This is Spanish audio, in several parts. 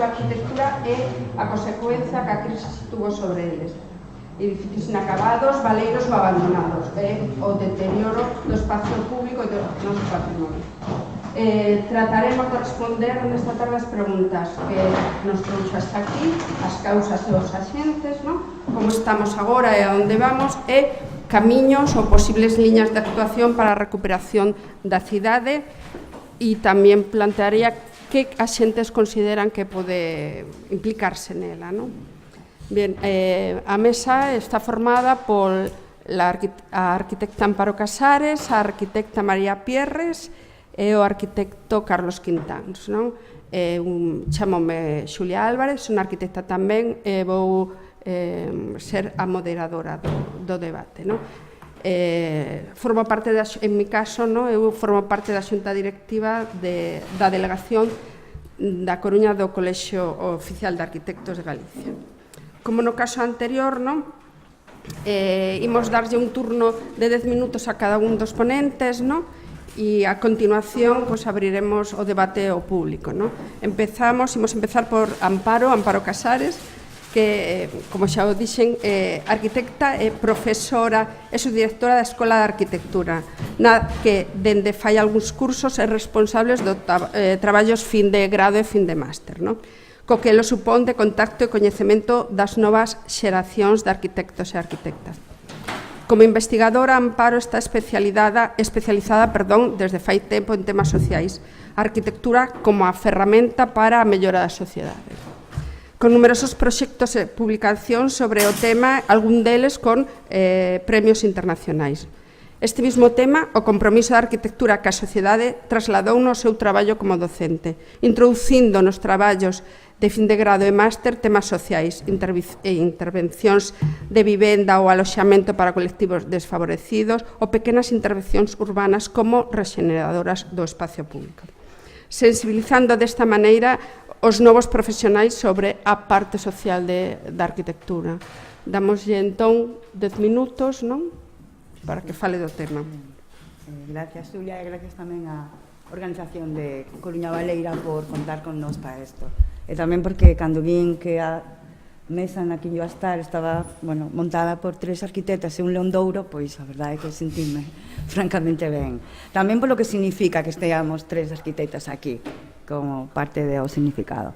a arquitectura é a consecuencia que a crise tuvo sobre eles. Edificios inacabados, baleiros ou abandonados, o deterioro do espacio público e do noso patrimonio. Trataremos de responder nesta tarde as preguntas que nos trouxe hasta aquí, as causas e os axentes, como estamos agora e a onde vamos, e camiños ou posibles liñas de actuación para a recuperación da cidade, e tamén plantearía que axentes consideran que pode implicarse nela, Bien, a mesa está formada por a arquitecta Amparo Casares, a arquitecta María Pierres e o arquitecto Carlos Quintáns. Chamome Xulia Álvarez, son arquitecta tamén, e vou ser a moderadora do debate. Formo parte, en mi caso, eu formo parte da xunta directiva da delegación da Coruña do Colexio Oficial de Arquitectos de Galicia. Como no caso anterior, imos darlle un turno de 10 minutos a cada un dos ponentes, e a continuación abriremos o debate ao público. Imos empezar por Amparo Casares, que, como xa o dixen, é arquitecta e profesora e subdirectora da Escola de Arquitectura, na que, dende fai algúns cursos, é responsables dos traballos fin de grado e fin de máster, co que lo supón de contacto e coñecemento das novas xeracións de arquitectos e arquitectas. Como investigadora, Amparo está especializada desde fai tempo en temas sociais, a arquitectura como a ferramenta para a mellora da sociedade, con numerosos proxectos e publicacións sobre o tema, algún deles con premios internacionais. Este mismo tema, o compromiso da arquitectura que a sociedade trasladou no seu traballo como docente, introducindo nos traballos de fin de grado e máster temas sociais e intervencións de vivenda ou aloxamento para colectivos desfavorecidos ou pequenas intervencións urbanas como rexeneradoras do espacio público, sensibilizando desta maneira os novos profesionais sobre a parte social da arquitectura. Damoslle entón 10 minutos, para que fale do tema. Gracias, Xulia, e gracias tamén á organización de Coruña Baleira por contar con nós para isto. E tamén porque cando vin que a mesa na que iba a estar estaba montada por 3 arquitectas e un león de ouro, pois a verdade é que sentime francamente ben. Tamén polo que significa que esteamos 3 arquitectas aquí, como parte do significado.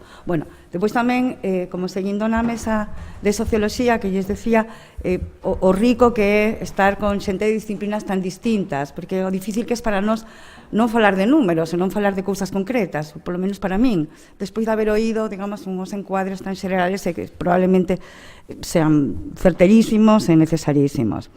Depois tamén, como seguindo na mesa de socioloxía, que lles decía, o rico que é estar con xente de disciplinas tan distintas, porque o difícil que é para nós non falar de números, senón falar de cousas concretas, polo menos para min, despois de haber oído, digamos, uns encuadres tan xerales que probablemente sean certerísimos e necesarísimos.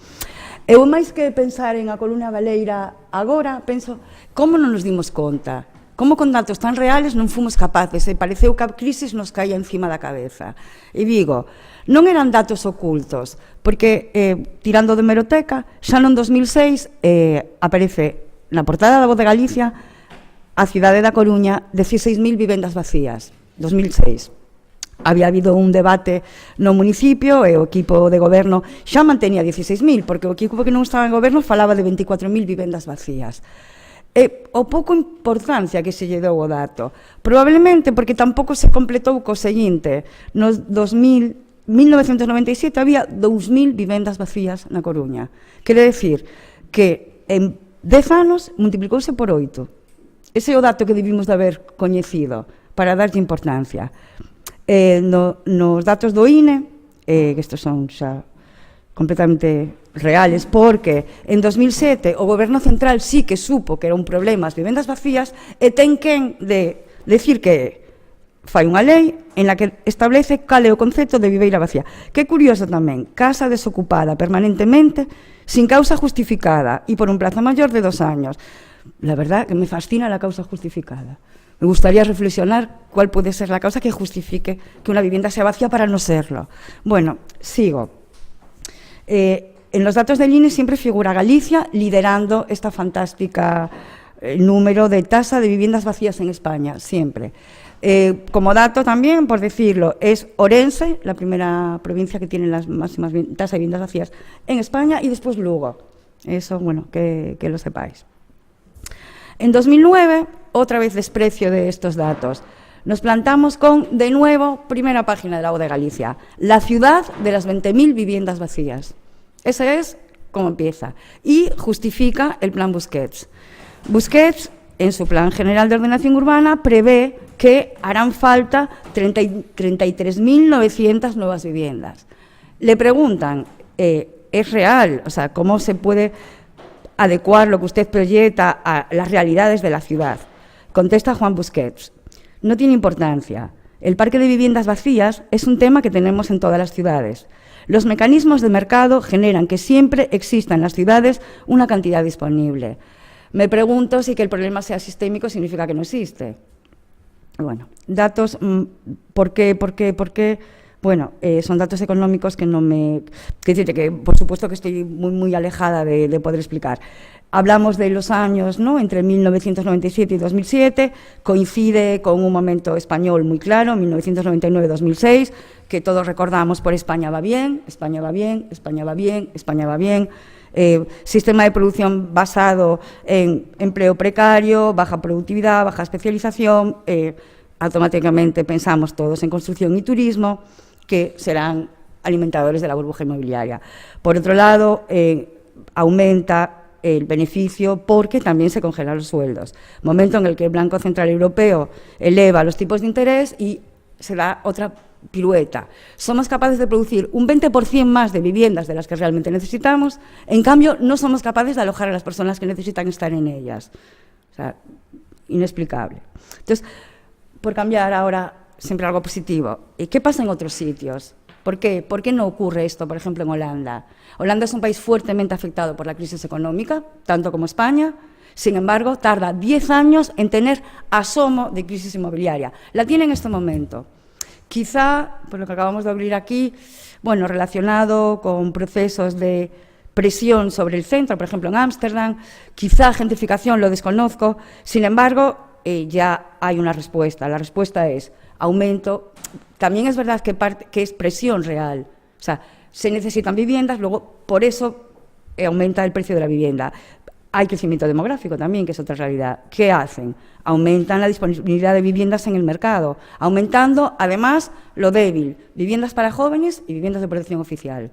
Eu, máis que pensar en a Coruña Baleira agora, penso como non nos dimos conta, como con datos tan reales non fomos capaces, e pareceu que a crisis nos caía encima da cabeza. E digo, non eran datos ocultos, porque, tirando de hemeroteca, xa no 2006 aparece na portada da Voz de Galicia a cidade da Coruña 16.000 vivendas vacías, 2006. Había habido un debate no municipio e o equipo de goberno xa mantenía 16.000, porque o equipo que non estaba en goberno falaba de 24.000 vivendas vacías. E o pouco importancia que se lle deu o dato, probablemente porque tampouco se completou co seguinte: no 1997 había 2.000 vivendas vacías na Coruña. Quere decir que en 10 anos multiplicouse por 8. Ese é o dato que debimos de haber coñecido para darlle importancia. Nos datos do INE, que estes son xa completamente reales, porque en 2007 o Goberno Central sí que supo que era un problema as vivendas vacías e ten quen de decir que fai unha lei en la que establece cal é o concepto de viveira vacía. Que curioso tamén, casa desocupada permanentemente, sin causa justificada e por un plazo mayor de 2 años. La verdad que me fascina la causa justificada. Me gustaría reflexionar cuál puede ser la causa que justifique que una vivienda sea vacía para no serlo. Bueno, sigo. En los datos del INE siempre figura Galicia liderando esta fantástica número de tasa de viviendas vacías en España, siempre. Como dato también, por decirlo, es Orense, la primera provincia que tiene las máximas tasas de viviendas vacías en España, y después Lugo. Eso, bueno, que lo sepáis. En 2009, otra vez desprecio de estos datos. Nos plantamos con, de nuevo, primera página de la voz de Galicia, la ciudad de las 20.000 viviendas vacías. Ese es como empieza. Y justifica el plan Busquets. Busquets, en su Plan General de Ordenación Urbana, prevé que harán falta 33.900 nuevas viviendas. Le preguntan, ¿es real? O sea, ¿cómo se puede adecuar lo que usted proyecta a las realidades de la ciudad? Contesta Juan Busquets, no tiene importancia. El parque de viviendas vacías es un tema que tenemos en todas las ciudades. Los mecanismos de mercado generan que siempre exista en las ciudades una cantidad disponible. Me pregunto si que el problema sea sistémico significa que no existe. Bueno, datos, ¿por qué? Bueno, son datos económicos que no me... que por supuesto que estoy muy alejada de poder explicar. Hablamos de los años, ¿no?, entre 1997 y 2007, coincide con un momento español muy claro, 1999-2006, que todos recordamos por España va bien, España va bien, España va bien, España va bien. Sistema de producción basado en empleo precario, baja productividad, baja especialización, automáticamente pensamos todos en construcción y turismo, que serán alimentadores de la burbuja inmobiliaria. Por otro lado, aumenta el beneficio porque también se congelan los sueldos. Momento en el que el Banco Central Europeo eleva los tipos de interés y se da otra pirueta. Somos capaces de producir un 20% más de viviendas de las que realmente necesitamos, en cambio no somos capaces de alojar a las personas que necesitan estar en ellas. O sea, inexplicable. Entonces, por cambiar ahora siempre algo positivo, ¿qué pasa en otros sitios? ¿Por qué? ¿Por qué no ocurre esto, por ejemplo, en Holanda? Holanda es un país fuertemente afectado por la crisis económica, tanto como España. Sin embargo, tarda 10 años en tener asomo de crisis inmobiliaria. La tiene en este momento. Quizá, por lo que acabamos de abrir aquí, bueno, relacionado con procesos de presión sobre el centro, por ejemplo, en Ámsterdam, quizá gentrificación, lo desconozco. Sin embargo, ya hay una respuesta. La respuesta es aumento. También es verdad que es presión real. O sea, se necesitan viviendas, luego por eso aumenta el precio de la vivienda. Hay crecimiento demográfico también, que es otra realidad. ¿Qué hacen? Aumentan la disponibilidad de viviendas en el mercado, aumentando, además, lo débil, viviendas para jóvenes y viviendas de protección oficial.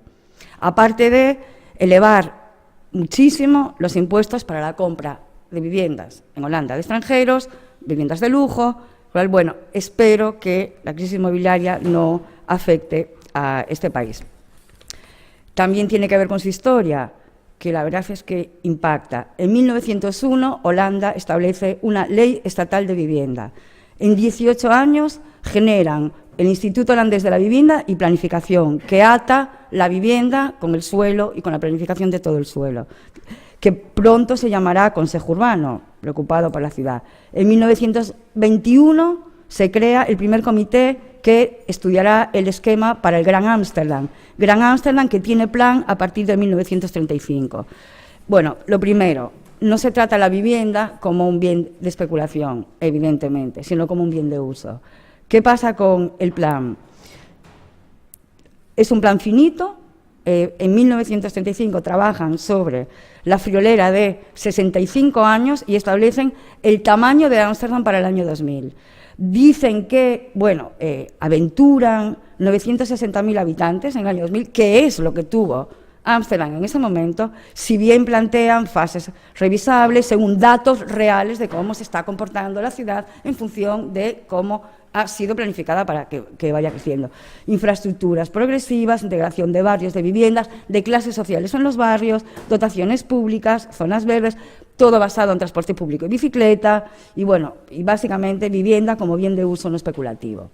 Aparte de elevar muchísimo los impuestos para la compra de viviendas en Holanda de extranjeros, viviendas de lujo. Bueno, espero que la crisis inmobiliaria no afecte a este país. También tiene que ver con su historia, que la verdad es que impacta. En 1901, Holanda establece una ley estatal de vivienda. En 18 años generan el Instituto Holandés de la Vivienda y Planificación, que ata la vivienda con el suelo y con la planificación de todo el suelo, que pronto se llamará Consejo Urbano, preocupado por la ciudad. En 1921 se crea el primer comité que estudiará el esquema para el Gran Ámsterdam. Gran Ámsterdam que tiene plan a partir de 1935. Bueno, lo primero, no se trata la vivienda como un bien de especulación, evidentemente, sino como un bien de uso. ¿Qué pasa con el plan? Es un plan finito. En 1935 trabajan sobre la friolera de 65 años y establecen el tamaño de Ámsterdam para el año 2000. Dicen que, bueno, aventuran 960.000 habitantes en el año 2000, que es lo que tuvo Ámsterdam en ese momento, si bien plantean fases revisables según datos reales de cómo se está comportando la ciudad en función de cómo ha sido planificada para que vaya creciendo. Infraestructuras progresivas, integración de barrios, de viviendas, de clases sociales en los barrios, dotaciones públicas, zonas verdes, todo basado en transporte público y bicicleta, y bueno, y básicamente vivienda como bien de uso no especulativo.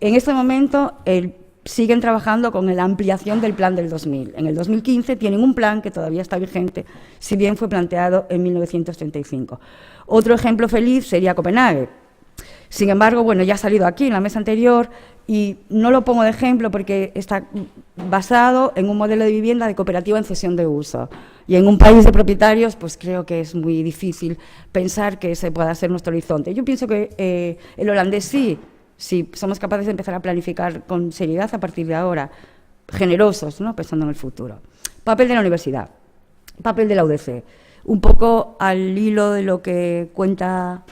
En este momento siguen trabajando con la ampliación del plan del 2000. En el 2015 tienen un plan que todavía está vigente, si bien fue planteado en 1935. Otro ejemplo feliz sería Copenhague. Sin embargo, bueno, ya ha salido aquí en la mesa anterior y no lo pongo de ejemplo porque está basado en un modelo de vivienda de cooperativa en cesión de uso. Y en un país de propietarios, pues creo que es muy difícil pensar que ese pueda ser nuestro horizonte. Yo pienso que el holandés sí, somos capaces de empezar a planificar con seriedad a partir de ahora, generosos, ¿no?, pensando en el futuro. Papel de la universidad, papel de la UDC. Un poco al hilo de lo que cuenta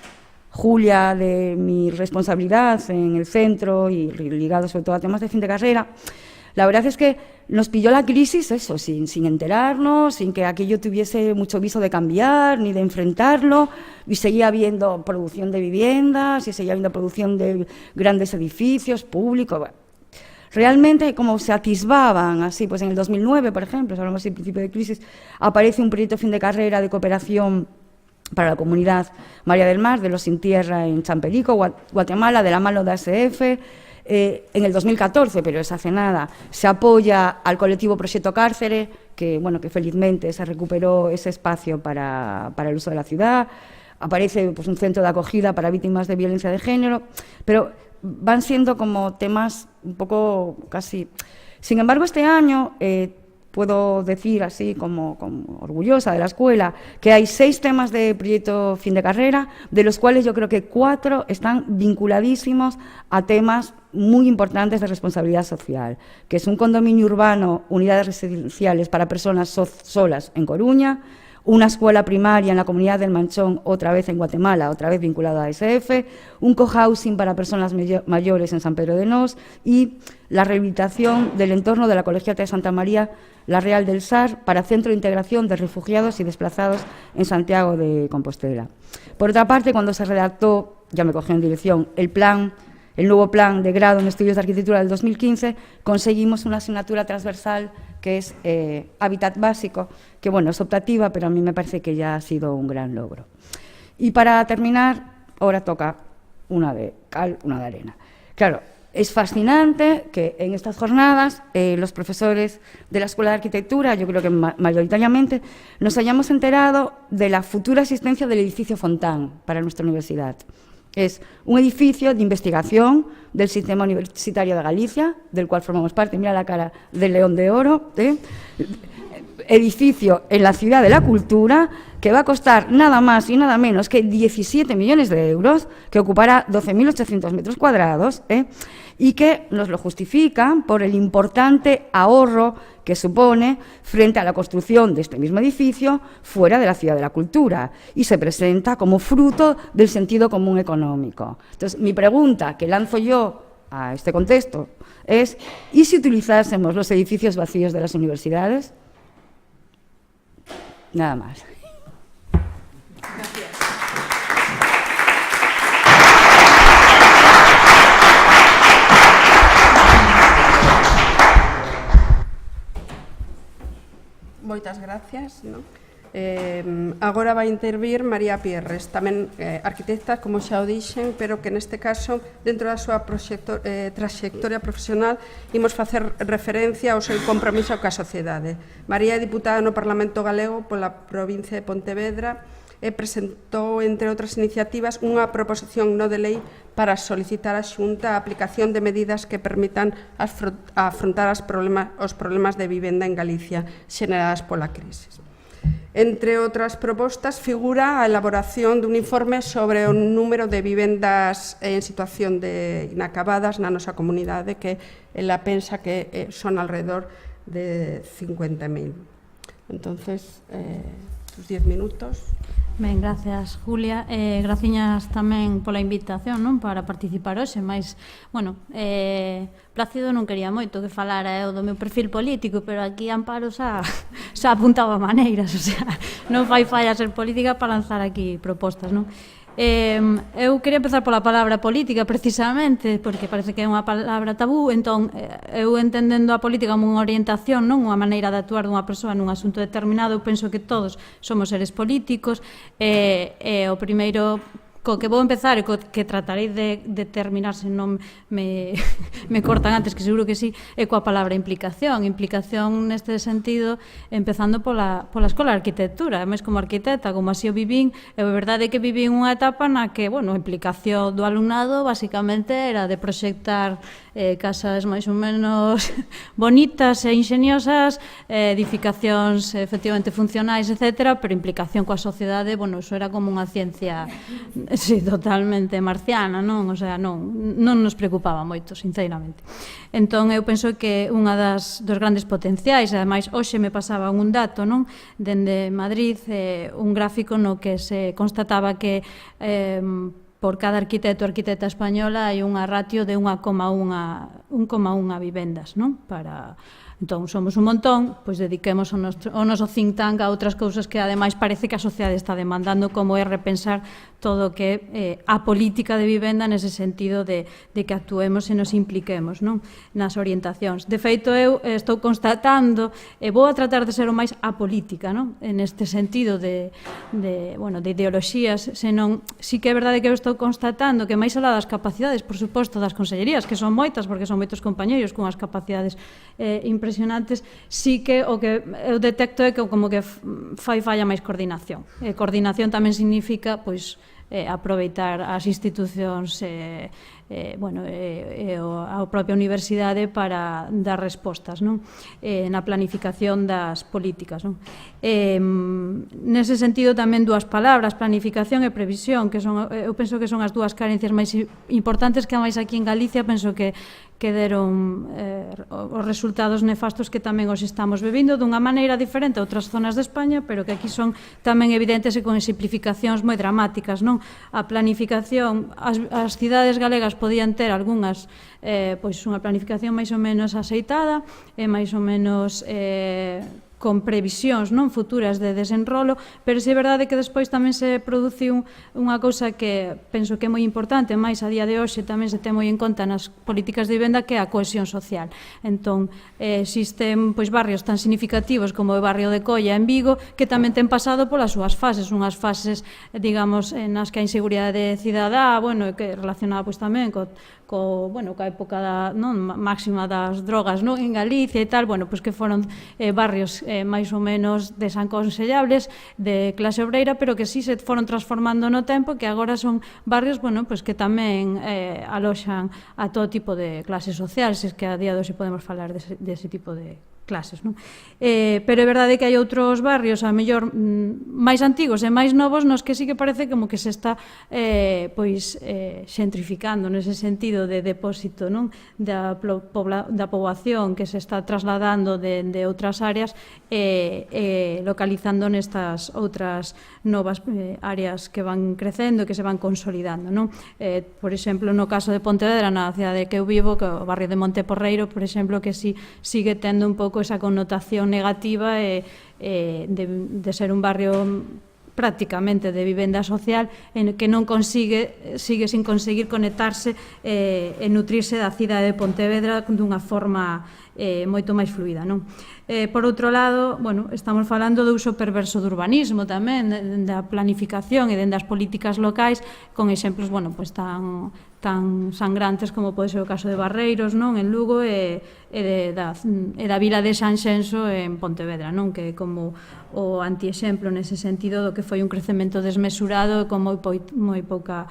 Julia de mi responsabilidad en el centro y ligado sobre todo a temas de fin de carrera, la verdad es que nos pilló la crisis, eso, sin enterarnos, sin que aquello tuviese mucho viso de cambiar ni de enfrentarlo, y seguía habiendo producción de viviendas y seguía habiendo producción de grandes edificios públicos. Bueno, realmente, como se atisbaban así, pues en el 2009, por ejemplo, si hablamos del principio de crisis, aparece un proyecto fin de carrera de cooperación para la comunidad María del Mar, de los Sin Tierra en Champerico, Guatemala, de la mano de ASF. En el 2014, pero es hace nada, se apoya al colectivo Proyecto Cárcere, que felizmente se recuperó ese espacio para el uso de la ciudad. Aparece pues, un centro de acogida para víctimas de violencia de género, pero van siendo como temas un poco casi... Sin embargo, este año puedo decir así como orgullosa de la escuela que hay 6 temas de proyecto fin de carrera, de los cuales yo creo que 4 están vinculadísimos a temas muy importantes de responsabilidad social, que es un condominio urbano, unidades residenciales para personas solas en Coruña, una escuela primaria en la comunidad del Manchón, otra vez en Guatemala, otra vez vinculado a SF, un cohousing para personas mayores en San Pedro de Nos y la rehabilitación del entorno de la Colegiata de Santa María la Real del Sar para Centro de Integración de Refugiados y Desplazados en Santiago de Compostela. Por otra parte, cuando se redactó, ya me cogió en dirección, el nuevo plan de grado en estudios de arquitectura del 2015, conseguimos una asignatura transversal que es Hábitat Básico, que es optativa, pero a mí me parece que ya ha sido un gran logro. Y para terminar, ahora toca una de cal, una de arena. Claro, es fascinante que en estas jornadas los profesores de la Escuela de Arquitectura, yo creo que mayoritariamente, nos hayamos enterado de la futura existencia del edificio Fontán para nuestra universidad. Es un edificio de investigación del Sistema Universitario de Galicia, del cual formamos parte, mira la cara del León de Oro, edificio en la Ciudad de la Cultura, que va a costar nada más y nada menos que 17 millones de euros, que ocupará 12.800 metros cuadrados, y que nos lo justifican por el importante ahorro que supone frente a la construcción de este mismo edificio fuera de la Ciudad de la Cultura, y se presenta como fruto del sentido común económico. Entonces, mi pregunta que lanzo yo a este contexto es: ¿y si utilizásemos los edificios vacíos de las universidades? Nada más. Gracias. Moitas gracias. Agora vai intervir María Pierres, tamén arquitecta, como xa o dixen, pero que neste caso, dentro da súa traxectoria profesional, imos facer referencia ao seu compromiso coa sociedade. María é diputada no Parlamento Galego pola provincia de Pontevedra e presentou, entre outras iniciativas, unha proposición non de lei para solicitar á Xunta a aplicación de medidas que permitan afrontar os problemas de vivenda en Galicia xeradas pola crisis. Entre outras propostas, figura a elaboración dun informe sobre o número de vivendas en situación de inacabadas na nosa comunidade, que ela pensa que son alrededor de 50.000. Entonces, tus 10 minutos. Ben, gracias, Julia. Graciñas tamén pola invitación, non, para participar hoxe, mas, Plácido non quería moito que falara do meu perfil político, pero aquí Amparo xa apuntaba maneiras, o sea, non fai falla ser política para lanzar aquí propostas, non? Eu quería empezar pola palabra política, precisamente, porque parece que é unha palabra tabú. Entón, eu entendendo a política como unha orientación, non unha maneira de actuar dunha persoa nun asunto determinado, eu penso que todos somos seres políticos, e o primeiro co que vou empezar e co que tratarei de terminar, se non me cortan antes, que seguro que sí, é coa palabra implicación. Implicación neste sentido, empezando pola Escola de Arquitectura. Ademais, como arquitecta, como así o vivín, é verdade que vivín unha etapa na que, a implicación do alumnado basicamente era de proxectar casas máis ou menos bonitas e ingeniosas, edificacións efectivamente funcionais, etc., pero implicación coa sociedade, iso era como unha ciencia totalmente marciana, non? O sea, non nos preocupaba moito, sinceramente. Entón, eu penso que unha dos grandes potenciais, ademais, hoxe me pasaba un dato, non? Dende Madrid, un gráfico no que se constataba que por cada arquitecto ou arquitecta española hai unha ratio de 1,1 vivendas, non? Entón, somos un montón, pois dediquemos o noso think tank a outras cousas que ademais parece que a sociedade está demandando, como é repensar todo o que a política de vivenda nese sentido de que actuemos e nos impliquemos, non? Nas orientacións. De feito, eu estou constatando, e vou a tratar de ser o máis apolítica, non? En este sentido de ideoloxías, senón, sí que é verdade que eu estou constatando que máis alá das capacidades, por suposto, das consellerías, que son moitas, porque son moitos compañeiros cunhas capacidades impresionantes, sí que o que eu detecto é que como que fai falla máis coordinación. E coordinación tamén significa, pois, aproveitar as institucións a propia universidade para dar respostas, non? Na planificación das políticas, non? Nese sentido tamén dúas palabras, planificación e previsión, que son, eu penso que son as dúas carencias máis importantes que máis aquí en Galicia penso que deron os resultados nefastos que tamén os estamos vivindo dunha maneira diferente a outras zonas de España, pero que aquí son tamén evidentes e con simplificacións moi dramáticas, non? A planificación, as cidades galegas podían ter algunhas, pois unha planificación máis ou menos aceitada e máis ou menos con previsións non futuras de desenrolo, pero si é verdade que despois tamén se produciu unha cousa que penso que é moi importante, máis a día de hoxe tamén se ten moi en conta nas políticas de vivenda, que é a cohesión social. Entón, existen barrios tan significativos como o barrio de Colla en Vigo, que tamén ten pasado polas súas fases, unhas fases, digamos, nas que a inseguridade cidadá, que relacionada tamén coa época máxima das drogas en Galicia e tal, que foron barrios máis ou menos desaconsellables de clase obreira, pero que sí se foron transformando no tempo, que agora son barrios que tamén aloxan a todo tipo de clases sociales, es que a día de hoxe podemos falar dese tipo de clases, non? Pero é verdade que hai outros barrios, a mellor máis antigos e máis novos, nos que sí que parece como que se está xentrificando nese sentido de depósito, non? Da poboación que se está trasladando de outras áreas e localizando nestas outras novas áreas que van crecendo e que se van consolidando, non? Por exemplo, no caso de Pontevedra, na cidade que eu vivo, que o barrio de Monteporreiro, por exemplo, que si sigue tendo un pouco esa connotación negativa de ser un barrio prácticamente de vivenda social en que non sigue sin conseguir conectarse e nutrirse da cidade de Pontevedra dunha forma moito máis fluida, non? Por outro lado, estamos falando do uso perverso do urbanismo tamén, da planificación e das políticas locais, con exemplos tan sangrantes como pode ser o caso de Barreiros, non? En Lugo e da vila de Sanxenxo en Pontevedra, non? Que é como o antiexemplo nese sentido do que foi un crecemento desmesurado e con moi pouca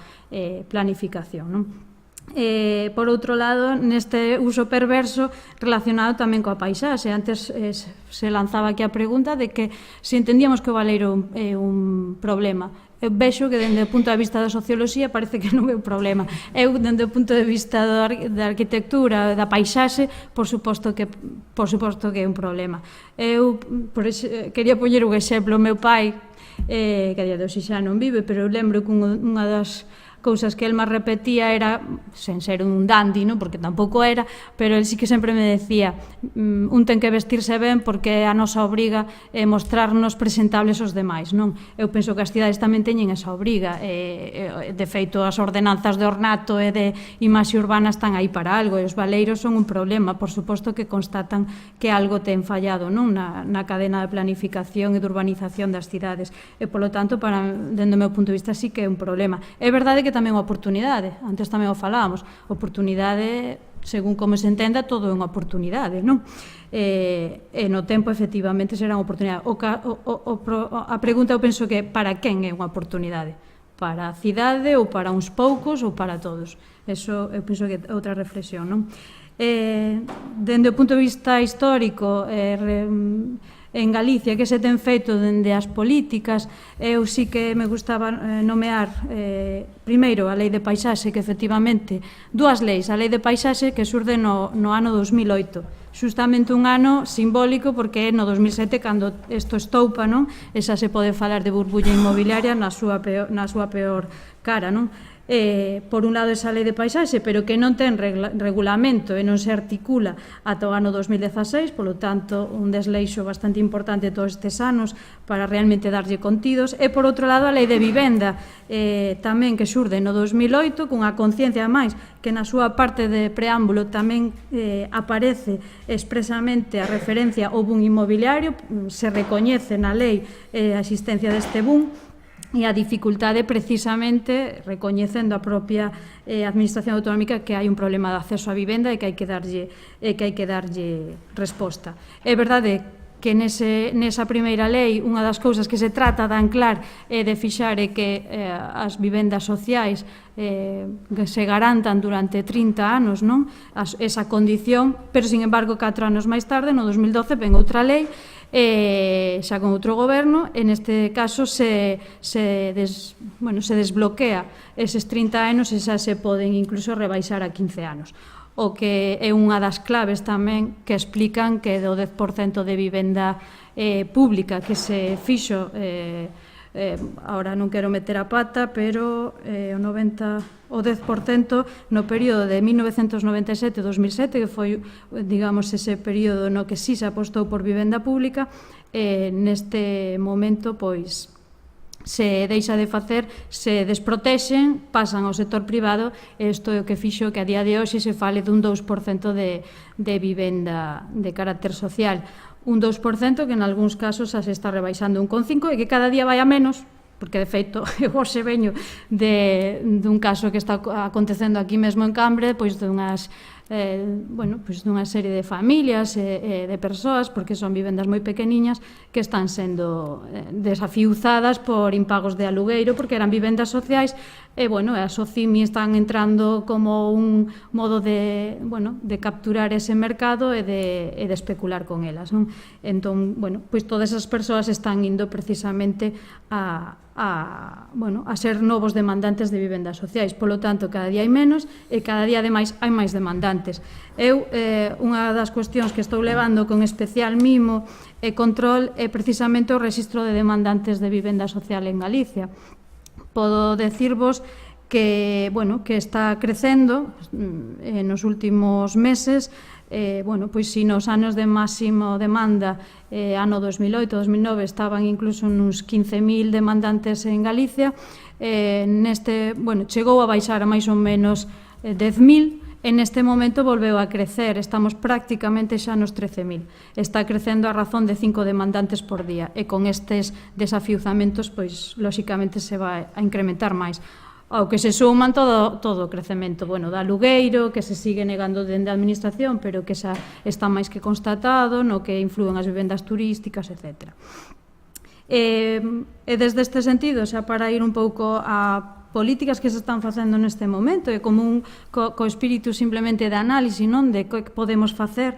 planificación, non? Por outro lado, neste uso perverso relacionado tamén coa paisaxe, antes se lanzaba aquí a pregunta de que se entendíamos que o baleiro é un problema. Eu vexo que dende o punto de vista da socioloxía parece que non é un problema. Eu, dende o punto de vista da arquitectura, da paisaxe, por suposto que é un problema. Eu quería poñer un exemplo. O meu pai, que a día de hoxe xa non vive, pero eu lembro que unha das cousas que el máis repetía era, sen ser un dandy, non? Porque tampouco era, pero el sí que sempre me decía un ten que vestirse ben porque a nosa obriga é mostrarnos presentables aos demais, non? Eu penso que as cidades tamén teñen esa obriga, de feito as ordenanzas de ornato e de imaxe urbana están aí para algo, e os baleiros son un problema, por suposto que constatan que algo ten fallado, non? Na cadena de planificación e de urbanización das cidades, e polo tanto, dende o meu punto de vista, sí que é un problema. É verdade que tamén unha oportunidade, antes tamén o falábamos, oportunidade, según como se entenda, todo é unha oportunidade, non? E no tempo, efectivamente, será unha oportunidade. A pregunta, eu penso que para quen é unha oportunidade? Para a cidade ou para uns poucos ou para todos? Eso, eu penso que é outra reflexión, non? Dende o punto de vista histórico, en Galicia, que se ten feito dende as políticas, eu sí que me gustaba nomear primeiro a Lei de Paisaxe, que efectivamente, dúas leis, a Lei de Paisaxe que surde no ano 2008, xustamente un ano simbólico porque é no 2007 cando isto estoupa, non? Esa se pode falar de burbulla inmobiliaria na súa peor cara, non? por un lado esa lei de paisaxe, pero que non ten regulamento e non se articula ata o ano 2016, polo tanto, un desleixo bastante importante todos estes anos para realmente darlle contidos, e por outro lado a lei de vivenda, tamén que xurde no 2008, cunha conciencia máis que na súa parte de preámbulo tamén aparece expresamente a referencia ao boom inmobiliario, se recoñece na lei a existencia deste boom, e a dificultade precisamente recoñecendo a propia Administración Autonómica que hai un problema de acceso á vivenda e que hai que darlle resposta. É verdade que nesa primeira lei unha das cousas que se trata de anclar e de fixar é que as vivendas sociais que se garantan durante 30 anos, non? Esa condición, pero sin embargo 4 anos máis tarde, no 2012, ven outra lei xa con outro goberno, e neste caso se desbloquea eses 30 anos e xa se poden incluso rebaixar a 15 anos. O que é unha das claves tamén que explican que do 10% de vivenda pública que se fixo, ahora non quero meter a pata, pero o 10% no período de 1997-2007, que foi, digamos, ese período no que sí se apostou por vivenda pública, neste momento, pois, se deixa de facer, se desprotexen, pasan ao sector privado, e isto é o que fixo que a día de hoxe se fale dun 2% de vivenda de carácter social. Un 2% que en algúns casos xa se está rebaixando un 1,5 e que cada día vai a menos, porque de feito eu hoxe veño dun caso que está acontecendo aquí mesmo en Cambre, pois dunha serie de familias e de persoas, porque son vivendas moi pequeniñas que están sendo desafiuzadas por impagos de alugueiro, porque eran vivendas sociais, e as SOCIMI están entrando como un modo de capturar ese mercado e de especular con elas, non? Entón, pois todas esas persoas están indo precisamente a ser novos demandantes de vivendas sociais. Polo tanto, cada día hai menos e cada día, ademais, hai máis demandantes. Eu, unha das cuestións que estou levando con especial mimo e control é precisamente o rexistro de demandantes de vivenda social en Galicia. Podo decirvos que está crecendo nos últimos meses. Pois si nos anos de máximo demanda, ano 2008-2009, estaban incluso uns 15.000 demandantes en Galicia, chegou a baixar a máis ou menos 10.000, e neste momento volveu a crecer, estamos prácticamente xa nos 13.000. Está crecendo a razón de 5 demandantes por día, e con estes desafiuzamentos, pois, lóxicamente, se vai a incrementar máis. Ao que se suman todo o crecemento da alugueiro, que se sigue negando dende a Administración, pero que xa está máis que constatado, no que influen as vivendas turísticas, etc. E desde este sentido, xa para ir un pouco a políticas que se están facendo neste momento, e como co espírito simplemente de análise, non de que podemos facer,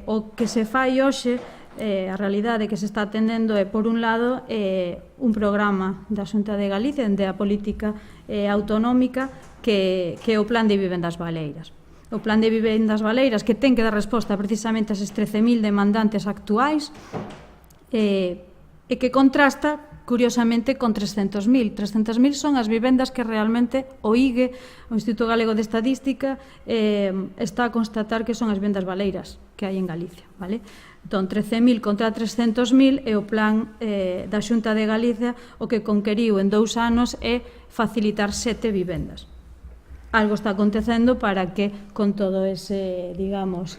o que se fai hoxe, a realidade que se está atendendo é, por un lado, un programa da Xunta de Galicia de a política autonómica que é o Plan de Vivendas Baleiras. O Plan de Vivendas Baleiras que ten que dar resposta precisamente a eses 13.000 demandantes actuais e que contrasta curiosamente con 300.000. 300.000 son as vivendas que realmente o IGE, o Instituto Galego de Estadística, está a constatar que son as vivendas baleiras que hai en Galicia, vale? Entón, 13.000 contra 300.000 e o plan da Xunta de Galicia o que conqueriu en 2 anos é facilitar 7 vivendas. Algo está acontecendo para que con todo ese, digamos,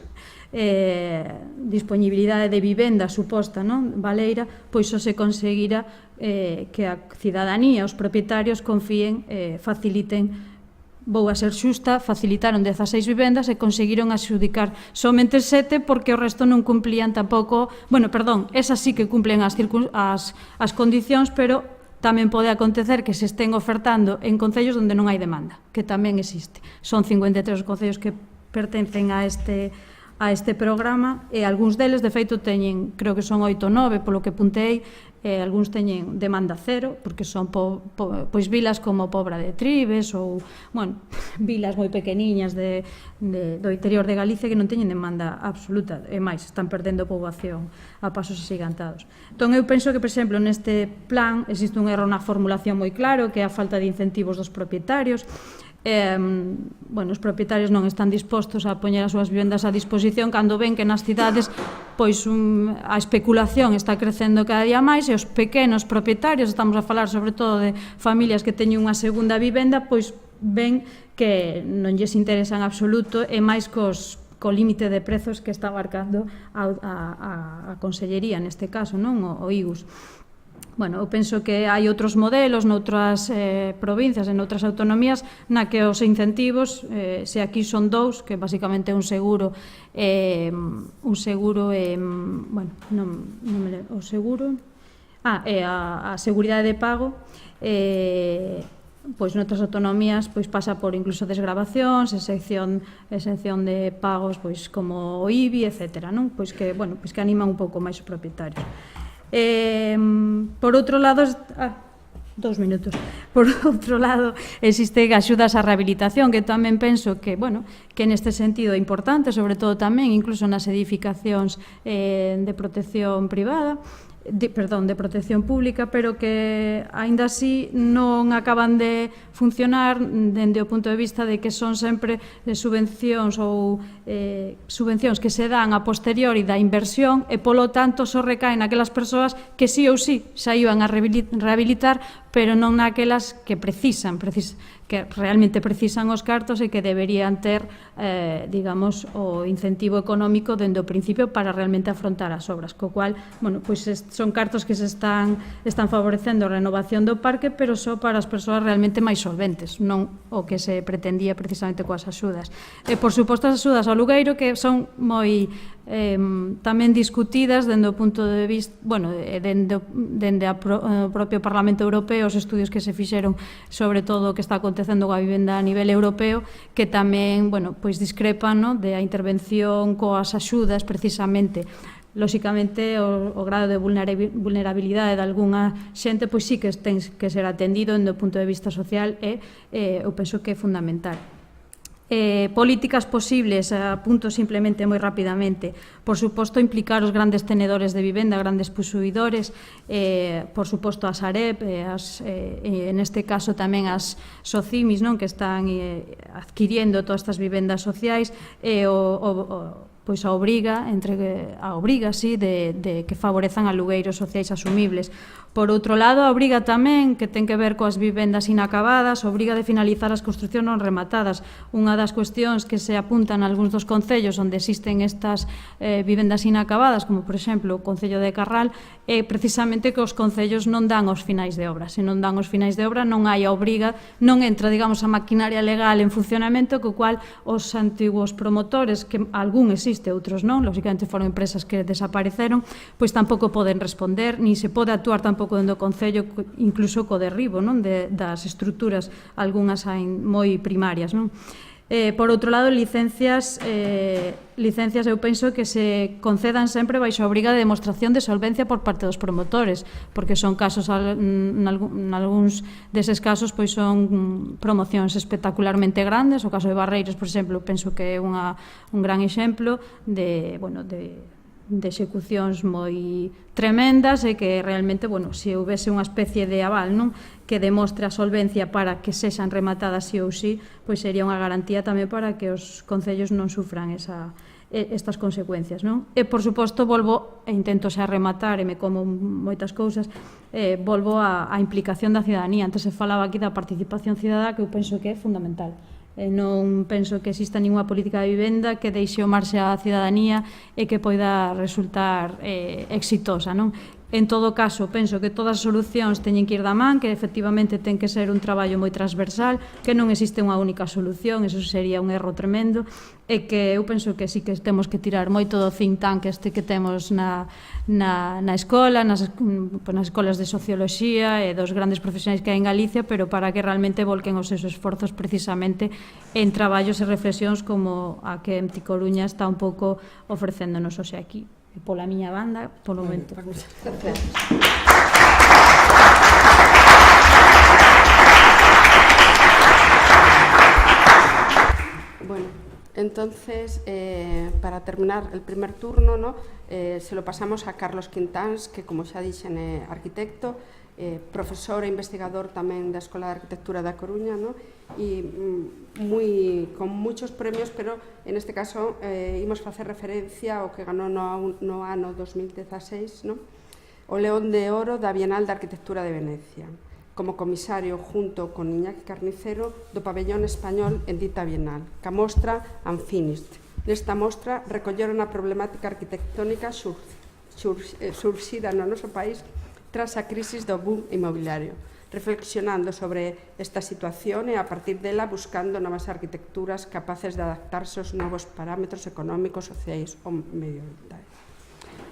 disponibilidade de vivenda suposta, non, baleira, pois só se conseguira que a cidadanía, os propietarios confíen, faciliten. Vou a ser xusta, facilitaron 16 vivendas e conseguiron adxudicar somente 7 porque o resto non cumplían tampouco, esas sí que cumplen as condicións, pero tamén pode acontecer que se estén ofertando en concellos onde non hai demanda, que tamén existe. Son 53 concellos que pertencen a a este programa, e algúns deles, de feito, teñen, creo que son 8 ou 9, polo que puntei, algúns teñen demanda cero, porque son pois vilas como Pobra de Tribes ou, bueno, vilas moi pequeniñas do interior de Galicia que non teñen demanda absoluta, e máis, están perdendo poboación a pasos axigantados. Entón, eu penso que, por exemplo, neste plan existe un erro na formulación moi claro, que é a falta de incentivos dos propietarios. Os propietarios non están dispostos a poñer as súas vivendas a disposición cando ven que nas cidades pois a especulación está crecendo cada día máis e os pequenos propietarios, estamos a falar sobre todo de familias que teñen unha segunda vivenda, pois ven que non lles interesa en absoluto e máis co límite de prezos que está marcando a Consellería neste caso, non o IGUS. Bueno, eu penso que hai outros modelos noutras provincias e noutras autonomías na que os incentivos, se aquí son 2, que basicamente é un seguro o seguro e a seguridade de pago, pois noutras autonomías pois pasa por incluso desgravacións, exención de pagos pois como o IBI, etcétera, non? Pois que animan un pouco máis os propietarios. Por outro lado, 2 minutos. Por outro lado, existe axudas á rehabilitación, que tamén penso que neste sentido é importante, sobre todo tamén, incluso nas edificacións de protección privada, de protección pública, pero que aínda así non acaban de funcionar dende o punto de vista de que son sempre subvencións que se dan a posteriori da inversión e polo tanto só recaen naquelas persoas que sí ou sí xa iban a rehabilitar, pero non naquelas que que realmente precisan os cartos e que deberían ter, digamos, o incentivo económico dende o principio para realmente afrontar as obras, co cual, pois son cartos que se están favorecendo a renovación do parque, pero só para as persoas realmente máis solventes, non o que se pretendía precisamente coas axudas. E, por suposto, as axudas ao alugueiro, que son moi tamén discutidas dende o punto de vista, dende o propio Parlamento Europeo, os estudios que se fixeron sobre todo o que está acontecendo coa vivenda a nivel europeo, que tamén, pois discrepan da intervención coas axudas precisamente. Lóxicamente, o grado de vulnerabilidade de algunha xente, pois sí que ten que ser atendido dende o punto de vista social e eu penso que é fundamental. Políticas posibles, apunto simplemente moi rapidamente, por suposto implicar os grandes tenedores de vivenda, grandes posuidores, por suposto a Sareb, en este caso tamén as SOCIMIS, que están adquiriendo todas estas vivendas sociais, e pois a obriga de que favorezan alugueiros sociais asumibles. Por outro lado, a obriga tamén, que ten que ver coas vivendas inacabadas, a obriga de finalizar as construcións non rematadas. Unha das cuestións que se apuntan algúns dos concellos onde existen estas vivendas inacabadas, como por exemplo o Concello de Carral, é precisamente que os concellos non dan os finais de obra. Se non dan os finais de obra, non hai a obriga, non entra, digamos, a maquinaria legal en funcionamento, co cual os antigos promotores, que algún existe, outros non, lógicamente foron empresas que desapareceron, pois tampouco poden responder, nin se pode actuar tampouco dentro do Concello, incluso co derribo das estruturas, algunhas moi primarias. Por outro lado, licencias eu penso que se concedan sempre baixo a obriga de demostración de solvencia por parte dos promotores, porque son casos, nalgúns deses casos, pois son promocións espectacularmente grandes. O caso de Barreiros, por exemplo, penso que é un gran exemplo de execucións moi tremendas e que realmente, se houvese unha especie de aval que demostre a solvencia para que sexan rematadas sí ou sí, pois sería unha garantía tamén para que os concellos non sufran estas consecuencias. E, por suposto, volvo, e intento xa rematar e me como moitas cousas, volvo á implicación da cidadanía. Antes se falaba aquí da participación cidadá, que eu penso que é fundamental. Non penso que exista ninguna política de vivenda que deixe o marxe á cidadanía e que poida resultar exitosa, En todo caso, penso que todas as solucións teñen que ir da man, que efectivamente ten que ser un traballo moi transversal, que non existe unha única solución, eso sería un erro tremendo, e que eu penso que sí que temos que tirar moito do think tank este que temos na escola, nas escolas de socioloxía e dos grandes profesionais que hai en Galicia, pero para que realmente volquen os seus esforzos precisamente en traballos e reflexións como a que MT Coruña está un pouco ofrecéndonos hoxe aquí. E pola miña banda, polo momento. Bueno, entonces, para terminar el primer turno, ¿no? Se lo pasamos a Carlos Quintáns, que, como xa dixen, é arquitecto, profesor e investigador tamén da Escola de Arquitectura da Coruña, ¿no? E con muchos premios, pero en este caso imos facer referencia ao que ganou no ano 2016, ¿no? O León de Oro da Bienal de Arquitectura de Venecia, como comisario junto con Iñaki Carnicero do pabellón español en dita Bienal, ca mostra Unfinished. Nesta mostra recolleron a problemática arquitectónica surxida no noso país tras a crisis do boom inmobiliario, reflexionando sobre esta situación e a partir dela buscando novas arquitecturas capaces de adaptarse aos novos parámetros económicos, sociais ou medioambientais.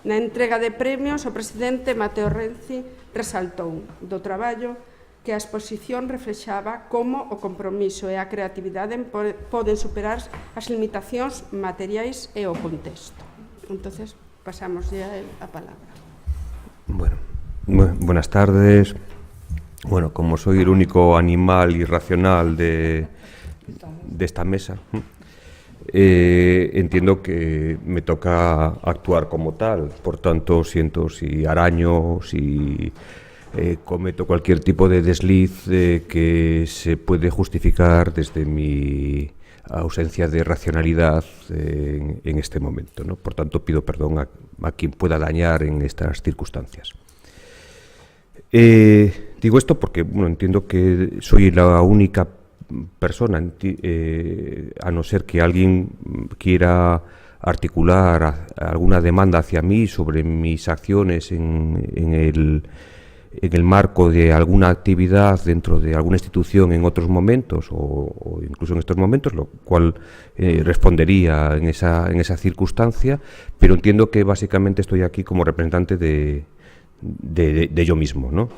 Na entrega de premios, o presidente Mateo Renzi resaltou do traballo que a exposición reflexaba como o compromiso e a creatividade poden superar as limitacións materiais e o contexto. Entonces, pasamos ya a palabra. Bueno, buenas tardes. Bueno, como soy el único animal irracional de esta mesa, entiendo que me toca actuar como tal. Por tanto, siento si araño, si cometo cualquier tipo de desliz que se puede justificar desde mi ausencia de racionalidad en este momento, ¿no? Por tanto, pido perdón a quien pueda dañar en estas circunstancias. Digo esto porque entiendo que soy la única persona, a no ser que alguien quiera articular alguna demanda hacia mí sobre mis acciones en el marco de alguna actividad dentro de alguna institución en otros momentos o incluso en estos momentos, lo cual respondería en esa circunstancia, pero entiendo que básicamente estoy aquí como representante de yo mismo, ¿no?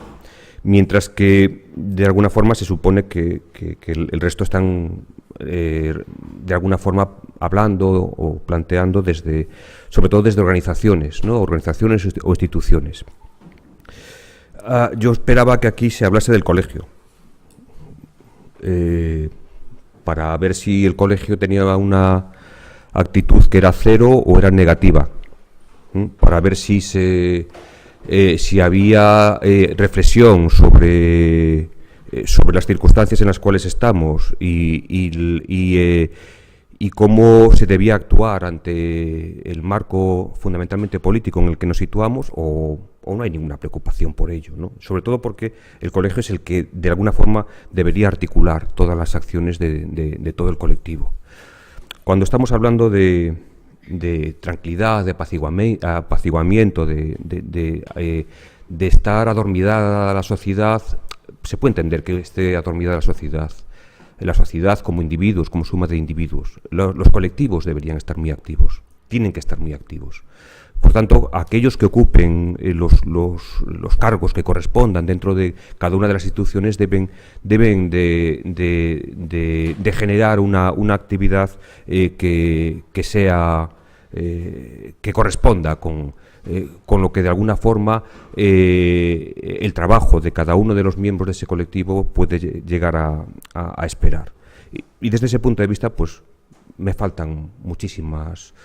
Mientras que de alguna forma se supone que el resto están de alguna forma hablando o planteando sobre todo desde organizaciones, ¿no? Organizaciones o instituciones. Yo esperaba que aquí se hablase del colegio, para ver si el colegio tenía una actitud que era cero o era negativa, para ver si había reflexión sobre las circunstancias en las cuales estamos y cómo se debía actuar ante el marco fundamentalmente político en el que nos situamos, o no hay ninguna preocupación por ello, ¿no? Sobre todo porque el colegio es el que de alguna forma debería articular todas las acciones de todo el colectivo. Cuando estamos hablando de tranquilidad, de apaciguamiento, de estar adormidada la sociedad, se puede entender que esté adormidada la sociedad como individuos, como suma de individuos. Los colectivos deberían estar muy activos, tienen que estar muy activos. Por tanto, aquellos que ocupen los cargos que correspondan dentro de cada una de las instituciones deben de generar una actividad que corresponda con lo que de alguna forma el trabajo de cada uno de los miembros de ese colectivo puede llegar a esperar. Y desde ese punto de vista, pues me faltan muchísimas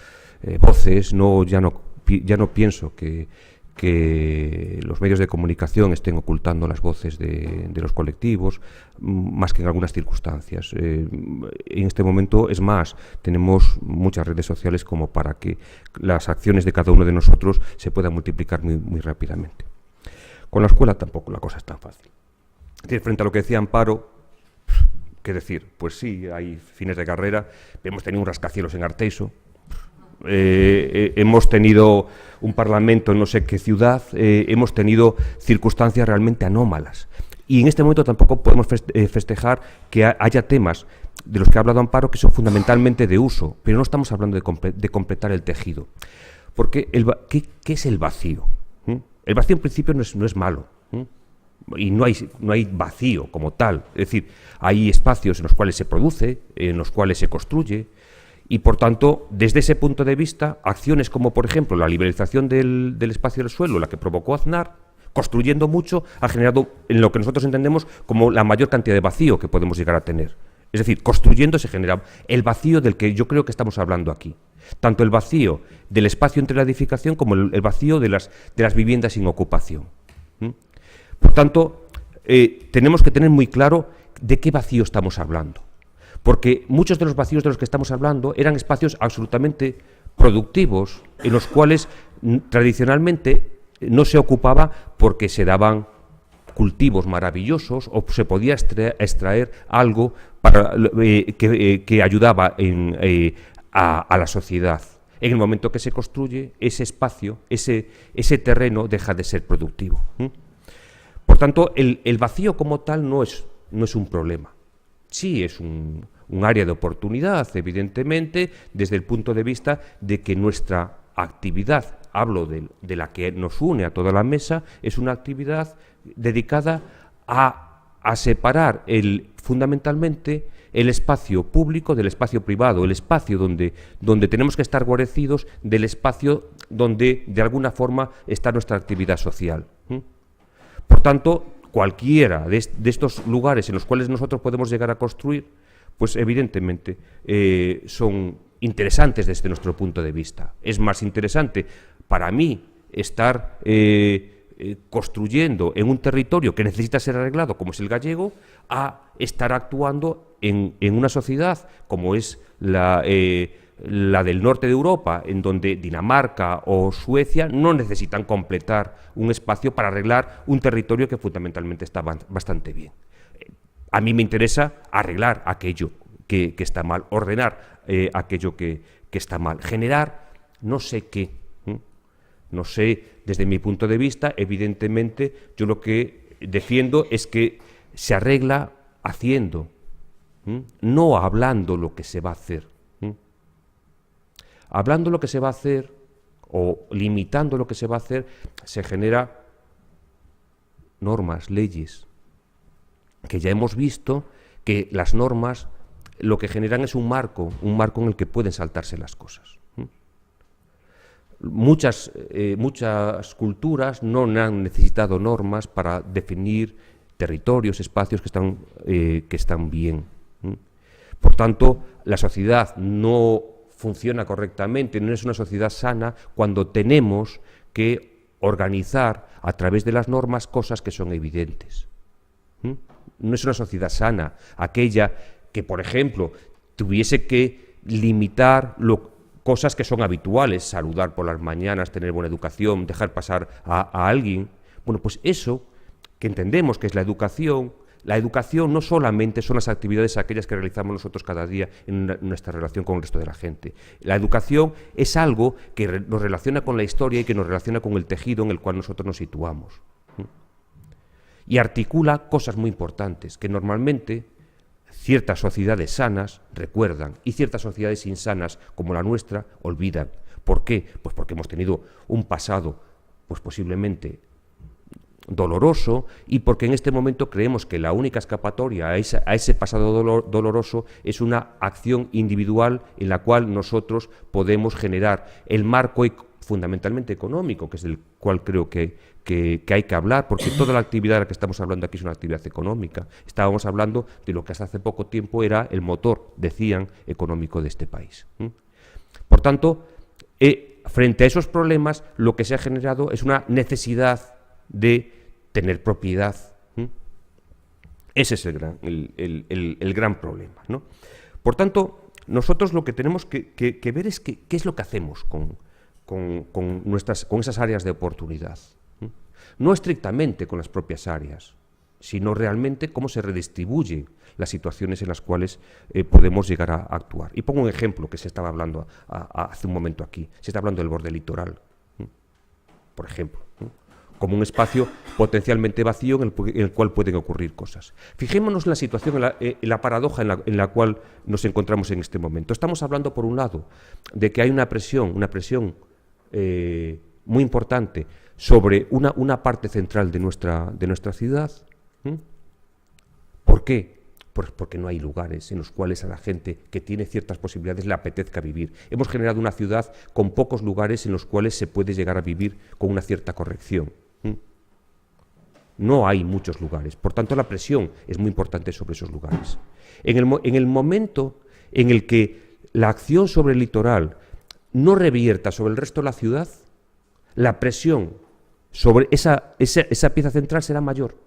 voces. Ya no pienso que los medios de comunicación estén ocultando las voces de los colectivos, más que en algunas circunstancias. En este momento, es más, tenemos muchas redes sociales como para que las acciones de cada uno de nosotros se puedan multiplicar muy rápidamente. Con la escuela tampoco la cosa es tan fácil. Es decir, frente a lo que decía Amparo, ¿qué decir? Pues sí, hay fines de carrera, hemos tenido un rascacielos en Arteixo, hemos tenido un parlamento en no sé qué ciudad, hemos tenido circunstancias realmente anómalas. Y en este momento tampoco podemos festejar que haya temas de los que ha hablado Amparo que son fundamentalmente de uso, pero no estamos hablando de completar el tejido. Porque, ¿qué es el vacío? El vacío en principio no es malo. Y no hay vacío como tal. Es decir, hay espacios en los cuales se produce, en los cuales se construye, y por tanto, desde ese punto de vista, acciones como, por ejemplo, la liberalización del espacio del suelo, la que provocó Aznar, construyendo mucho, ha generado en lo que nosotros entendemos como la mayor cantidad de vacío que podemos llegar a tener. Es decir, construyendo se genera el vacío del que yo creo que estamos hablando aquí. Tanto el vacío del espacio entre la edificación como el vacío de las viviendas sin ocupación. Por tanto, tenemos que tener muy claro de qué vacío estamos hablando. Porque muchos de los vacíos de los que estamos hablando eran espacios absolutamente productivos, en los cuales tradicionalmente no se ocupaba porque se daban cultivos maravillosos o se podía extraer algo que ayudaba a la sociedad. En el momento que se construye, ese espacio, ese terreno deja de ser productivo. Por tanto, el vacío como tal no es un problema. Sí es un área de oportunidad, evidentemente, desde el punto de vista de que nuestra actividad, hablo de la que nos une a toda la mesa, es una actividad dedicada a separar fundamentalmente el espacio público del espacio privado, el espacio donde tenemos que estar guarecidos del espacio donde de alguna forma está nuestra actividad social. Por tanto, cualquiera de estos lugares en los cuales nosotros podemos llegar a construir, pues evidentemente son interesantes desde nuestro punto de vista. Es más interesante para mí estar construyendo en un territorio que necesita ser arreglado, como es el gallego, a estar actuando en una sociedad como es la del norte de Europa, en donde Dinamarca o Suecia no necesitan completar un espacio para arreglar un territorio que fundamentalmente está bastante bien. A mí me interesa arreglar aquello que está mal, ordenar aquello que está mal, generar no sé qué. No sé, desde mi punto de vista, evidentemente, yo lo que defiendo es que se arregla haciendo, no hablando lo que se va a hacer. Hablando lo que se va a hacer o limitando lo que se va a hacer, se genera normas, leyes, que ya hemos visto que las normas lo que generan es un marco en el que pueden saltarse las cosas. Muchas culturas no han necesitado normas para definir territorios, espacios que están bien. Por tanto, la sociedad no funciona correctamente, no es una sociedad sana cuando tenemos que organizar a través de las normas cosas que son evidentes. No es una sociedad sana aquella que, por ejemplo, tuviese que limitar cosas que son habituales, saludar por las mañanas, tener buena educación, dejar pasar a alguien. Bueno, pues eso que entendemos que es la educación no solamente son las actividades aquellas que realizamos nosotros cada día en nuestra relación con el resto de la gente. La educación es algo que nos relaciona con la historia y que nos relaciona con el tejido en el cual nosotros nos situamos. Y articula cosas muy importantes que normalmente ciertas sociedades sanas recuerdan y ciertas sociedades insanas, como la nuestra, olvidan. ¿Por qué? Pues porque hemos tenido un pasado, pues posiblemente doloroso, y porque en este momento creemos que la única escapatoria a ese pasado doloroso es una acción individual en la cual nosotros podemos generar el marco fundamentalmente económico, que es del cual creo que hay que hablar, porque toda la actividad de la que estamos hablando aquí es una actividad económica. Estábamos hablando de lo que hasta hace poco tiempo era el motor, decían, económico de este país. Por tanto, frente a esos problemas, lo que se ha generado es una necesidad de tener propiedad. Ese es el gran problema, ¿no? Por tanto, nosotros lo que tenemos que ver es qué es lo que hacemos con esas áreas de oportunidad. No estrictamente con las propias áreas, sino realmente cómo se redistribuyen las situaciones en las cuales podemos llegar a actuar. Y pongo un ejemplo que se estaba hablando hace un momento aquí. Se está hablando del borde litoral, por ejemplo, como un espacio potencialmente vacío en el cual pueden ocurrir cosas. Fijémonos en la situación, en la paradoja en la cual nos encontramos en este momento. Estamos hablando, por un lado, de que hay una presión muy importante sobre una parte central de nuestra ciudad. ¿Por qué? Pues porque no hay lugares en los cuales a la gente que tiene ciertas posibilidades le apetezca vivir. Hemos generado una ciudad con pocos lugares en los cuales se puede llegar a vivir con una cierta corrección. No hay muchos lugares, por tanto la presión es muy importante sobre esos lugares. En el momento en el que la acción sobre el litoral no revierta sobre el resto de la ciudad, la presión sobre esa pieza central será mayor.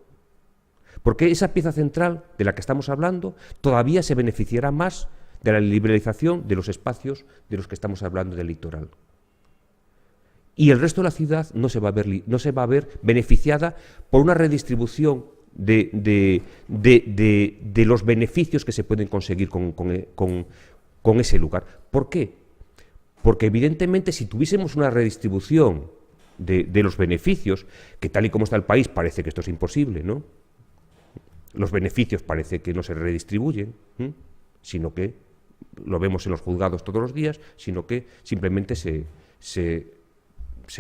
Porque esa pieza central de la que estamos hablando todavía se beneficiará más de la liberalización de los espacios de los que estamos hablando del litoral. Y el resto de la ciudad no se va a ver beneficiada por una redistribución de los beneficios que se pueden conseguir con ese lugar. ¿Por qué? Porque evidentemente si tuviésemos una redistribución de los beneficios, que tal y como está el país parece que esto es imposible, ¿no? Los beneficios parece que no se redistribuyen, sino que lo vemos en los juzgados todos los días, sino que simplemente se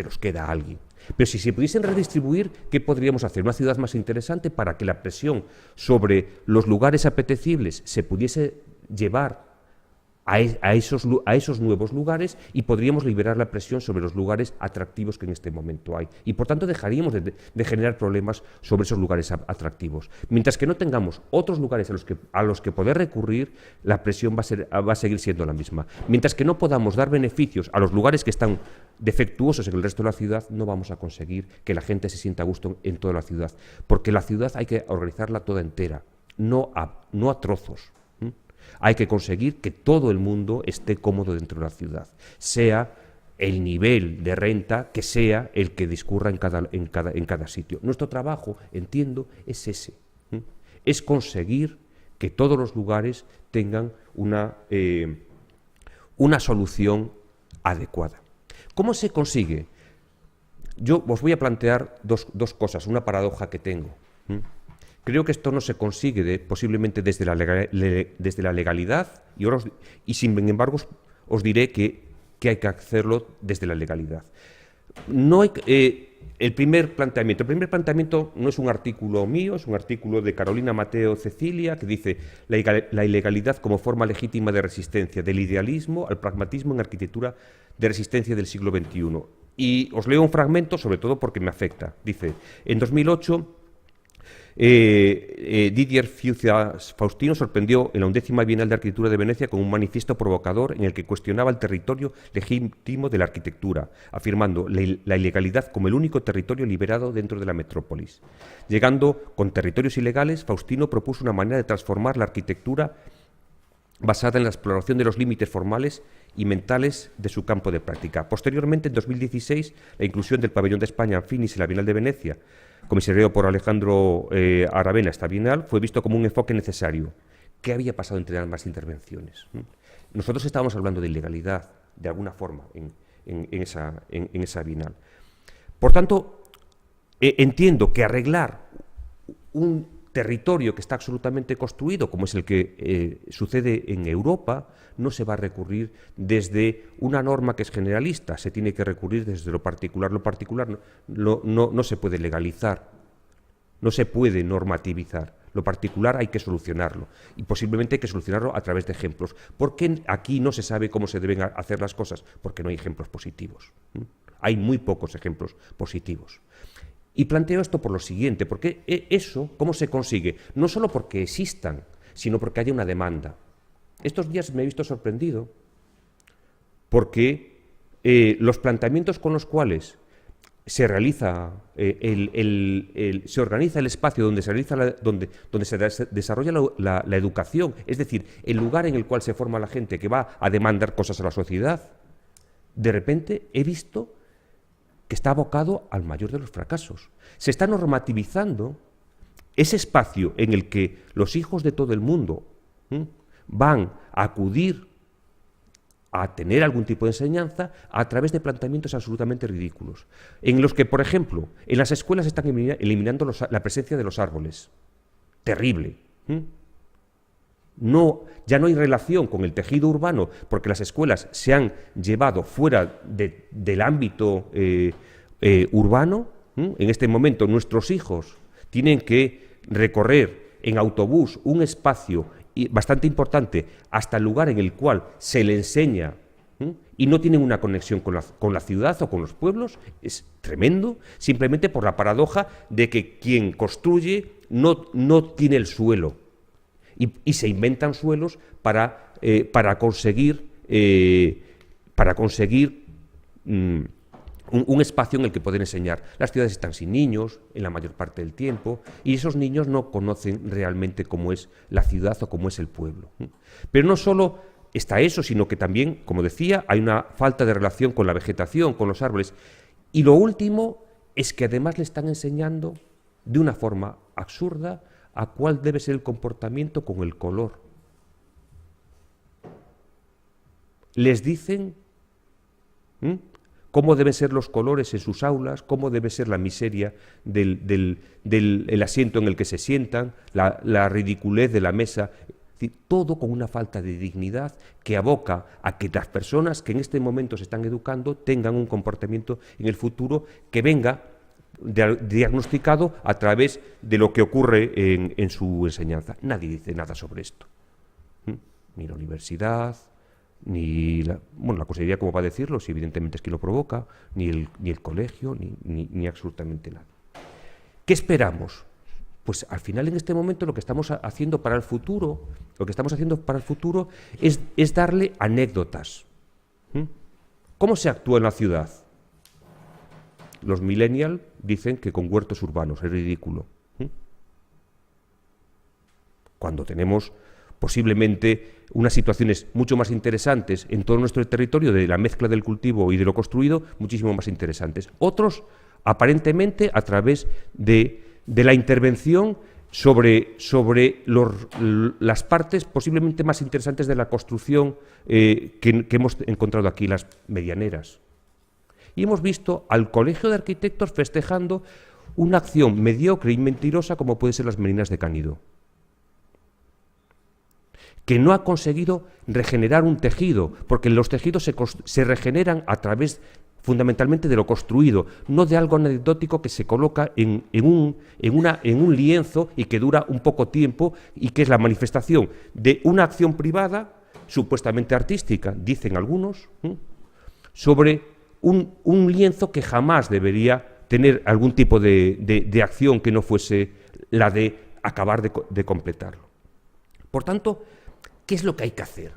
los queda a alguien. Pero si se pudiesen redistribuir, ¿qué podríamos hacer? Una ciudad más interesante para que la presión sobre los lugares apetecibles se pudiese llevar a esos nuevos lugares y podríamos liberar la presión sobre los lugares atractivos que en este momento hay. Y por tanto dejaríamos de generar problemas sobre esos lugares atractivos. Mientras que no tengamos otros lugares a los que poder recurrir, la presión va a seguir siendo la misma. Mientras que no podamos dar beneficios a los lugares que están defectuosos en el resto de la ciudad, no vamos a conseguir que la gente se sienta a gusto en toda la ciudad. Porque la ciudad hay que organizarla toda entera, no a trozos. Hay que conseguir que todo el mundo esté cómodo dentro de la ciudad, sea el nivel de renta que sea el que discurra en cada sitio. Nuestro trabajo, entiendo, es ese, es conseguir que todos los lugares tengan una solución adecuada. ¿Cómo se consigue? Yo os voy a plantear dos cosas, una paradoja que tengo. Creo que esto no se consigue posiblemente desde la legalidad y sin embargo os diré que hay que hacerlo desde la legalidad. No hay, el primer planteamiento no es un artículo mío, es un artículo de Carolina Mateo Cecilia que dice la ilegalidad como forma legítima de resistencia, del idealismo al pragmatismo en arquitectura de resistencia del siglo XXI. Y os leo un fragmento sobre todo porque me afecta. Dice, en 2008... Didier Fiuza Faustino sorprendió en la 11ª Bienal de Arquitectura de Venecia con un manifiesto provocador en el que cuestionaba el territorio legítimo de la arquitectura, afirmando la ilegalidad como el único territorio liberado dentro de la metrópolis. Llegando con territorios ilegales, Faustino propuso una manera de transformar la arquitectura basada en la exploración de los límites formales y mentales de su campo de práctica. Posteriormente, en 2016, la inclusión del pabellón de España en Finis en la Bienal de Venecia, comisariado por Alejandro Aravena, esta Bienal, fue visto como un enfoque necesario. ¿Qué había pasado entre ambas intervenciones? Nosotros estábamos hablando de ilegalidad, de alguna forma, en esa Bienal. Por tanto, entiendo que arreglar un territorio que está absolutamente construido, como es el que sucede en Europa, no se va a recurrir desde una norma que es generalista, se tiene que recurrir desde lo particular. Lo particular no se puede legalizar, no se puede normativizar. Lo particular hay que solucionarlo y posiblemente hay que solucionarlo a través de ejemplos. ¿Por qué aquí no se sabe cómo se deben hacer las cosas? Porque no hay ejemplos positivos. Hay muy pocos ejemplos positivos. Y planteo esto por lo siguiente, porque eso, ¿cómo se consigue? No solo porque existan, sino porque haya una demanda. Estos días me he visto sorprendido porque los planteamientos con los cuales se realiza se organiza el espacio donde se realiza donde se desarrolla la educación, es decir, el lugar en el cual se forma la gente que va a demandar cosas a la sociedad, de repente he visto que está abocado al mayor de los fracasos. Se está normativizando ese espacio en el que los hijos de todo el mundo van a acudir a tener algún tipo de enseñanza a través de planteamientos absolutamente ridículos, en los que, por ejemplo, en las escuelas están eliminando la presencia de los árboles. Terrible. Ya no hay relación con el tejido urbano porque las escuelas se han llevado fuera del ámbito urbano. En este momento nuestros hijos tienen que recorrer en autobús un espacio bastante importante hasta el lugar en el cual se le enseña y no tienen una conexión con la ciudad o con los pueblos. Es tremendo, simplemente por la paradoja de que quien construye no tiene el suelo y se inventan suelos para conseguir un espacio en el que poder enseñar. Las ciudades están sin niños en la mayor parte del tiempo y esos niños no conocen realmente cómo es la ciudad o cómo es el pueblo. Pero no solo está eso, sino que también, como decía, hay una falta de relación con la vegetación, con los árboles. Y lo último es que además le están enseñando de una forma absurda a cuál debe ser el comportamiento con el color. Les dicen cómo deben ser los colores en sus aulas, cómo debe ser la miseria del asiento en el que se sientan, la ridiculez de la mesa, todo con una falta de dignidad que aboca a que las personas que en este momento se están educando tengan un comportamiento en el futuro que venga diagnosticado a través de lo que ocurre en su enseñanza. Nadie dice nada sobre esto. Ni la universidad, ni la consejería, como va a decirlo, si evidentemente es quien lo provoca, ni el colegio, ni absolutamente nada. ¿Qué esperamos? Pues al final, en este momento, lo que estamos haciendo para el futuro, es darle anécdotas. ¿Cómo se actúa en la ciudad? Los millennials dicen que con huertos urbanos, es ridículo. Cuando tenemos posiblemente unas situaciones mucho más interesantes en todo nuestro territorio, de la mezcla del cultivo y de lo construido, muchísimo más interesantes. Otros, aparentemente, a través de la intervención sobre las partes posiblemente más interesantes de la construcción que hemos encontrado aquí, las medianeras. Y hemos visto al Colegio de Arquitectos festejando una acción mediocre y mentirosa como puede ser las Merinas de Canido, que no ha conseguido regenerar un tejido, porque los tejidos se regeneran a través fundamentalmente de lo construido, no de algo anecdótico que se coloca en un lienzo y que dura un poco tiempo y que es la manifestación de una acción privada, supuestamente artística, dicen algunos, sobre un lienzo que jamás debería tener algún tipo de acción que no fuese la de acabar de completarlo. Por tanto, ¿qué es lo que hay que hacer?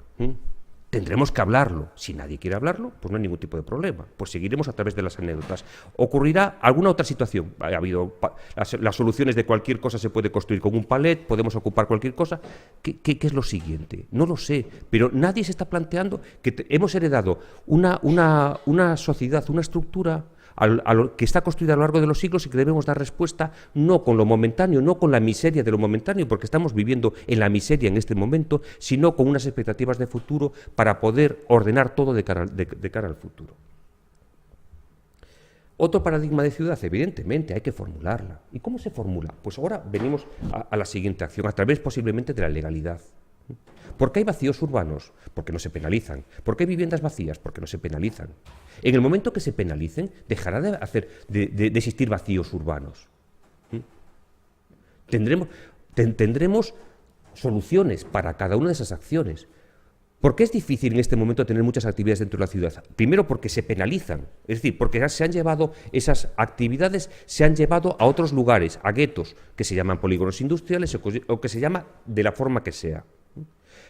Tendremos que hablarlo. Si nadie quiere hablarlo, pues no hay ningún tipo de problema. Pues seguiremos a través de las anécdotas. ¿Ocurrirá alguna otra situación? Ha habido las soluciones de cualquier cosa se puede construir con un palet, podemos ocupar cualquier cosa. ¿Qué es lo siguiente? No lo sé, pero nadie se está planteando que hemos heredado una sociedad, una estructura que está construida a lo largo de los siglos y que debemos dar respuesta no con lo momentáneo, no con la miseria de lo momentáneo, porque estamos viviendo en la miseria en este momento, sino con unas expectativas de futuro para poder ordenar todo de cara al futuro. Otro paradigma de ciudad, evidentemente, hay que formularla. ¿Y cómo se formula? Pues ahora venimos a la siguiente acción, a través posiblemente de la legalidad. ¿Por qué hay vacíos urbanos? Porque no se penalizan. ¿Por qué hay viviendas vacías? Porque no se penalizan. En el momento que se penalicen, dejará de existir vacíos urbanos. Tendremos soluciones para cada una de esas acciones. ¿Por qué es difícil en este momento tener muchas actividades dentro de la ciudad? Primero, porque se penalizan, es decir, porque esas actividades se han llevado a otros lugares, a guetos, que se llaman polígonos industriales o que se llama de la forma que sea.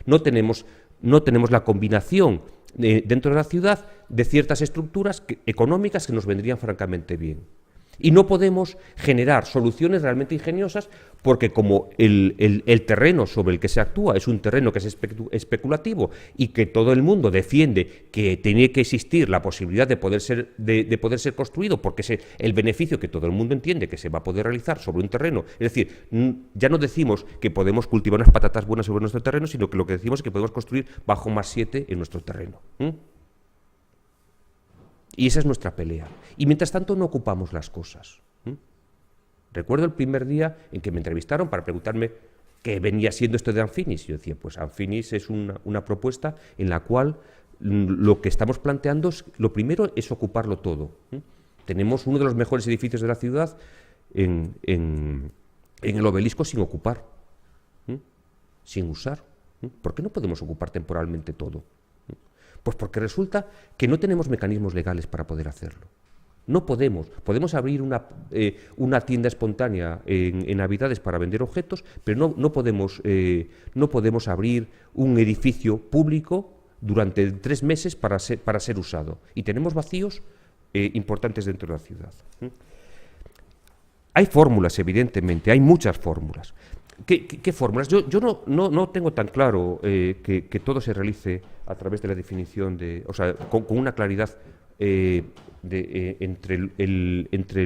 No tenemos la combinación dentro de la ciudad de ciertas estructuras económicas que nos vendrían francamente bien. Y no podemos generar soluciones realmente ingeniosas porque como el terreno sobre el que se actúa es un terreno que es especulativo y que todo el mundo defiende que tiene que existir la posibilidad de poder ser construido porque es el beneficio que todo el mundo entiende que se va a poder realizar sobre un terreno. Es decir, ya no decimos que podemos cultivar unas patatas buenas sobre nuestro terreno, sino que lo que decimos es que podemos construir bajo +7 en nuestro terreno. Y esa es nuestra pelea. Y mientras tanto no ocupamos las cosas. Recuerdo el primer día en que me entrevistaron para preguntarme qué venía siendo esto de Unfinished. Yo decía, pues Unfinished es una propuesta en la cual lo que estamos planteando, lo primero es ocuparlo todo. Tenemos uno de los mejores edificios de la ciudad en el Obelisco sin ocupar, sin usar. ¿Por qué no podemos ocupar temporalmente todo? Pues porque resulta que no tenemos mecanismos legales para poder hacerlo. No podemos abrir una tienda espontánea en Navidades para vender objetos, pero no podemos abrir un edificio público durante 3 meses para ser usado. Y tenemos vacíos importantes dentro de la ciudad. Hay fórmulas, evidentemente, hay muchas fórmulas. ¿Qué fórmulas? Yo no tengo tan claro que todo se realice a través de la definición con una claridad entre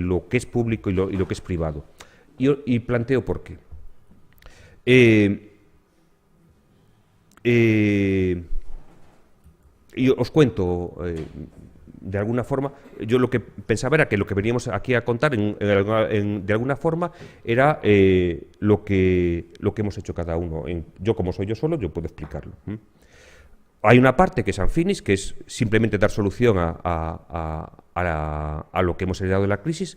lo que es público y lo que es privado. Y planteo por qué. Y os cuento, de alguna forma, yo lo que pensaba era que lo que veníamos aquí a contar, de alguna forma, era lo que hemos hecho cada uno. Yo, como soy yo solo, yo puedo explicarlo. Hay una parte que es Unfinished, que es simplemente dar solución a lo que hemos heredado de la crisis,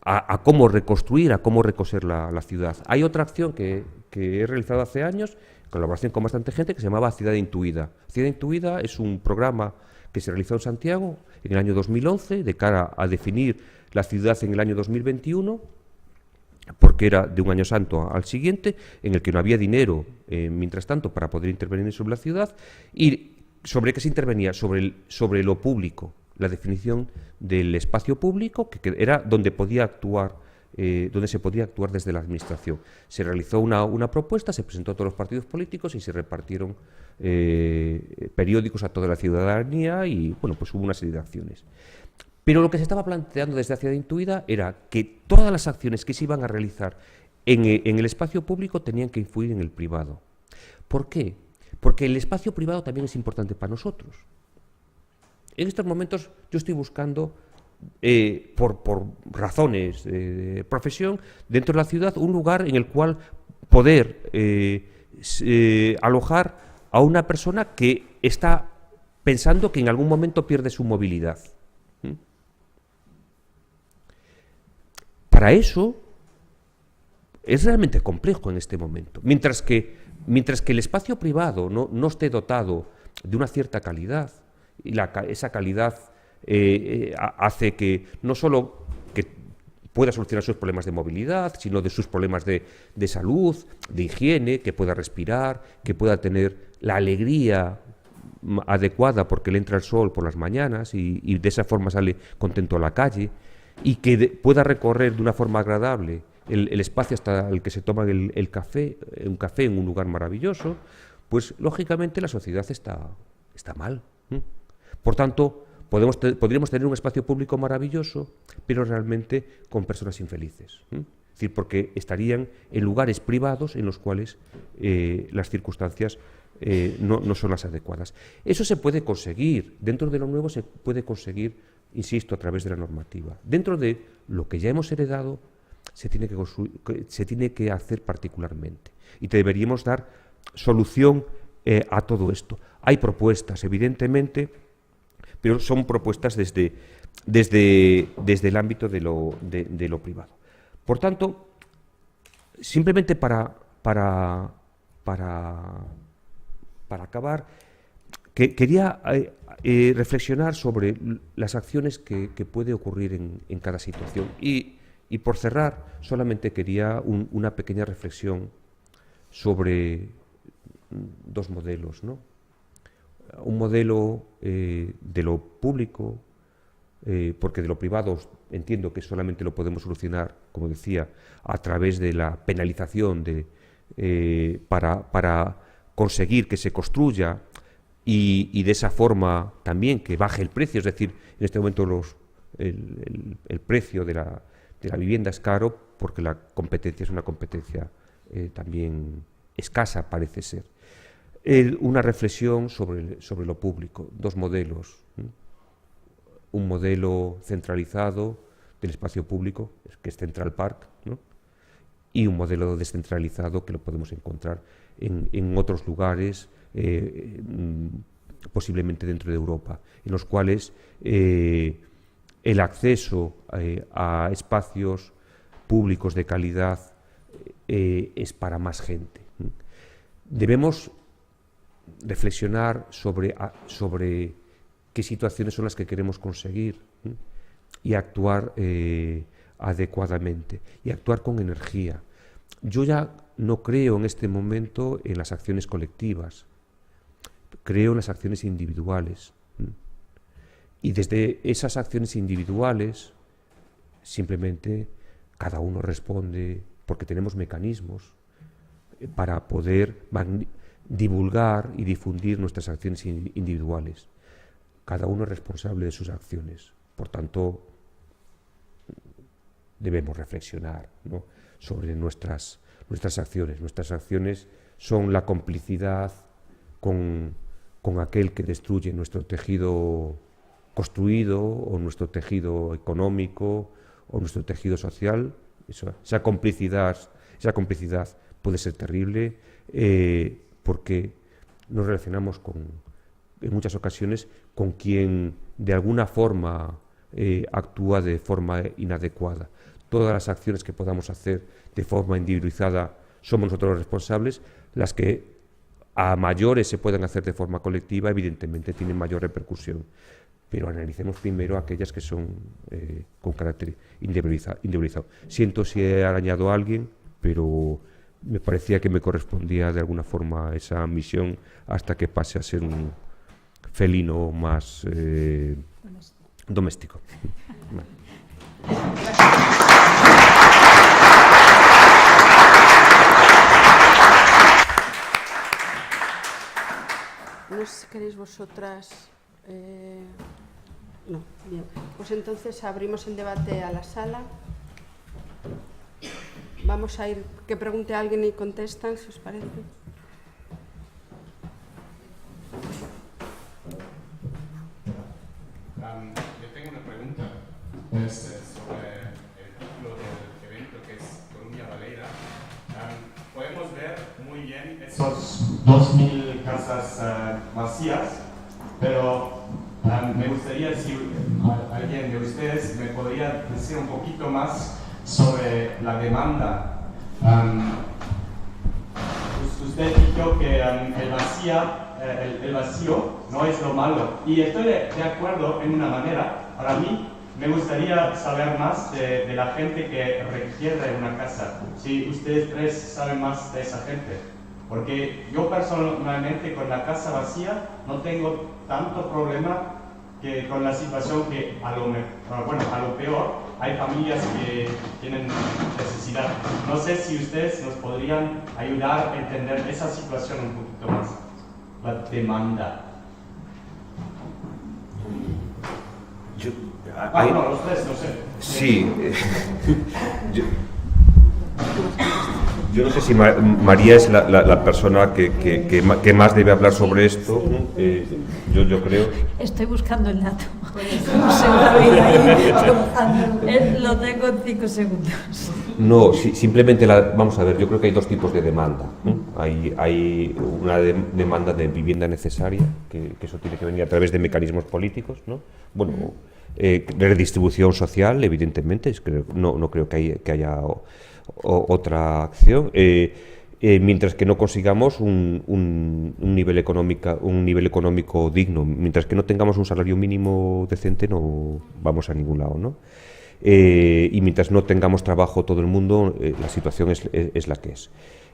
a cómo reconstruir, a cómo recoser la ciudad. Hay otra acción que he realizado hace años, en colaboración con bastante gente, que se llamaba Ciudad Intuida. Ciudad Intuida es un programa que se realizó en Santiago en el año 2011, de cara a definir la ciudad en el año 2021, porque era de un año santo al siguiente, en el que no había dinero, mientras tanto, para poder intervenir sobre la ciudad. ¿Y sobre qué se intervenía? Sobre lo público, la definición del espacio público, que era donde donde se podía actuar desde la administración. Se realizó una propuesta, se presentó a todos los partidos políticos y se repartieron periódicos a toda la ciudadanía y, bueno, pues hubo una serie de acciones. Pero lo que se estaba planteando desde la Ciudad Intuida era que todas las acciones que se iban a realizar en el espacio público tenían que influir en el privado. ¿Por qué? Porque el espacio privado también es importante para nosotros. En estos momentos yo estoy buscando, por razones de profesión, dentro de la ciudad, un lugar en el cual poder alojar a una persona que está pensando que en algún momento pierde su movilidad. Para eso es realmente complejo en este momento. Mientras que el espacio privado no esté dotado de una cierta calidad, y esa calidad hace que no solo que pueda solucionar sus problemas de movilidad, sino de sus problemas de salud, de higiene, que pueda respirar, que pueda tener la alegría adecuada porque le entra el sol por las mañanas y de esa forma sale contento a la calle, y que pueda recorrer de una forma agradable el espacio hasta el que se toma un café en un lugar maravilloso, pues lógicamente la sociedad está mal. Por tanto, podríamos tener un espacio público maravilloso, pero realmente con personas infelices. Es decir, porque estarían en lugares privados en los cuales las circunstancias no son las adecuadas. Eso se puede conseguir, dentro de lo nuevo se puede conseguir, insisto, a través de la normativa. Dentro de lo que ya hemos heredado, se tiene que hacer particularmente. Y deberíamos dar solución a todo esto. Hay propuestas, evidentemente, pero son propuestas desde el ámbito de lo privado. Por tanto, simplemente para acabar, quería reflexionar sobre las acciones que puede ocurrir en cada situación. Y por cerrar, solamente quería una pequeña reflexión sobre 2 modelos, ¿no? Un modelo de lo público, porque de lo privado entiendo que solamente lo podemos solucionar, como decía, a través de la penalización para conseguir que se construya y de esa forma también que baje el precio. Es decir, en este momento el precio de la vivienda es caro porque la competencia es una competencia también escasa, parece ser. Una reflexión sobre lo público, dos modelos. Un modelo centralizado del espacio público, que es Central Park, ¿no? Y un modelo descentralizado que lo podemos encontrar en otros lugares, posiblemente dentro de Europa, en los cuales el acceso a espacios públicos de calidad es para más gente. Debemos reflexionar sobre qué situaciones son las que queremos conseguir y actuar adecuadamente y actuar con energía. Yo ya no creo en este momento en las acciones colectivas, creo en las acciones individuales. Y desde esas acciones individuales, simplemente cada uno responde, porque tenemos mecanismos para poder divulgar y difundir nuestras acciones individuales. Cada uno es responsable de sus acciones. Por tanto, debemos reflexionar, ¿no?, sobre nuestras acciones. Nuestras acciones son la complicidad con aquel que destruye nuestro tejido construido o nuestro tejido económico o nuestro tejido social. Esa complicidad puede ser terrible porque nos relacionamos en muchas ocasiones con quien de alguna forma actúa de forma inadecuada. Todas las acciones que podamos hacer de forma individualizada somos nosotros los responsables. Las que a mayores se pueden hacer de forma colectiva, evidentemente tienen mayor repercusión. Pero analicemos primero aquellas que son con carácter individualizado. Siento si he arañado a alguien, pero me parecía que me correspondía de alguna forma esa misión hasta que pase a ser un felino más doméstico. No sé si queréis vosotras... No, bien. Pues entonces abrimos el debate a la sala. Vamos a ir, que pregunte a alguien y contestan, si os parece. Yo tengo una pregunta sobre el título del evento, que es Coruña Baleira. Podemos ver muy bien esos 2000 casas vacías, pero me gustaría si alguien de ustedes me podría decir un poquito más sobre la demanda. Usted dijo que el vacío no es lo malo, y estoy de acuerdo en una manera. Para mí me gustaría saber más de la gente que requiere una casa, si ustedes tres saben más de esa gente, porque yo personalmente con la casa vacía no tengo tanto problema que con la situación que a lo peor hay familias que tienen necesidad. No sé si ustedes nos podrían ayudar a entender esa situación un poquito más, la demanda. No, los tres, no sé. Sí. Yo no sé si María es la persona que más debe hablar sobre esto. Yo creo. Estoy buscando el dato. Lo tengo en 5 segundos. No, simplemente vamos a ver, yo creo que hay dos tipos de demanda, ¿no? Hay una demanda de vivienda necesaria, que eso tiene que venir a través de mecanismos políticos, ¿no? Bueno, redistribución social, evidentemente, no creo que haya otra acción. Mientras que no consigamos un nivel económico digno, mientras que no tengamos un salario mínimo decente, no vamos a ningún lado, ¿no? Y mientras no tengamos trabajo todo el mundo, la situación es la que es.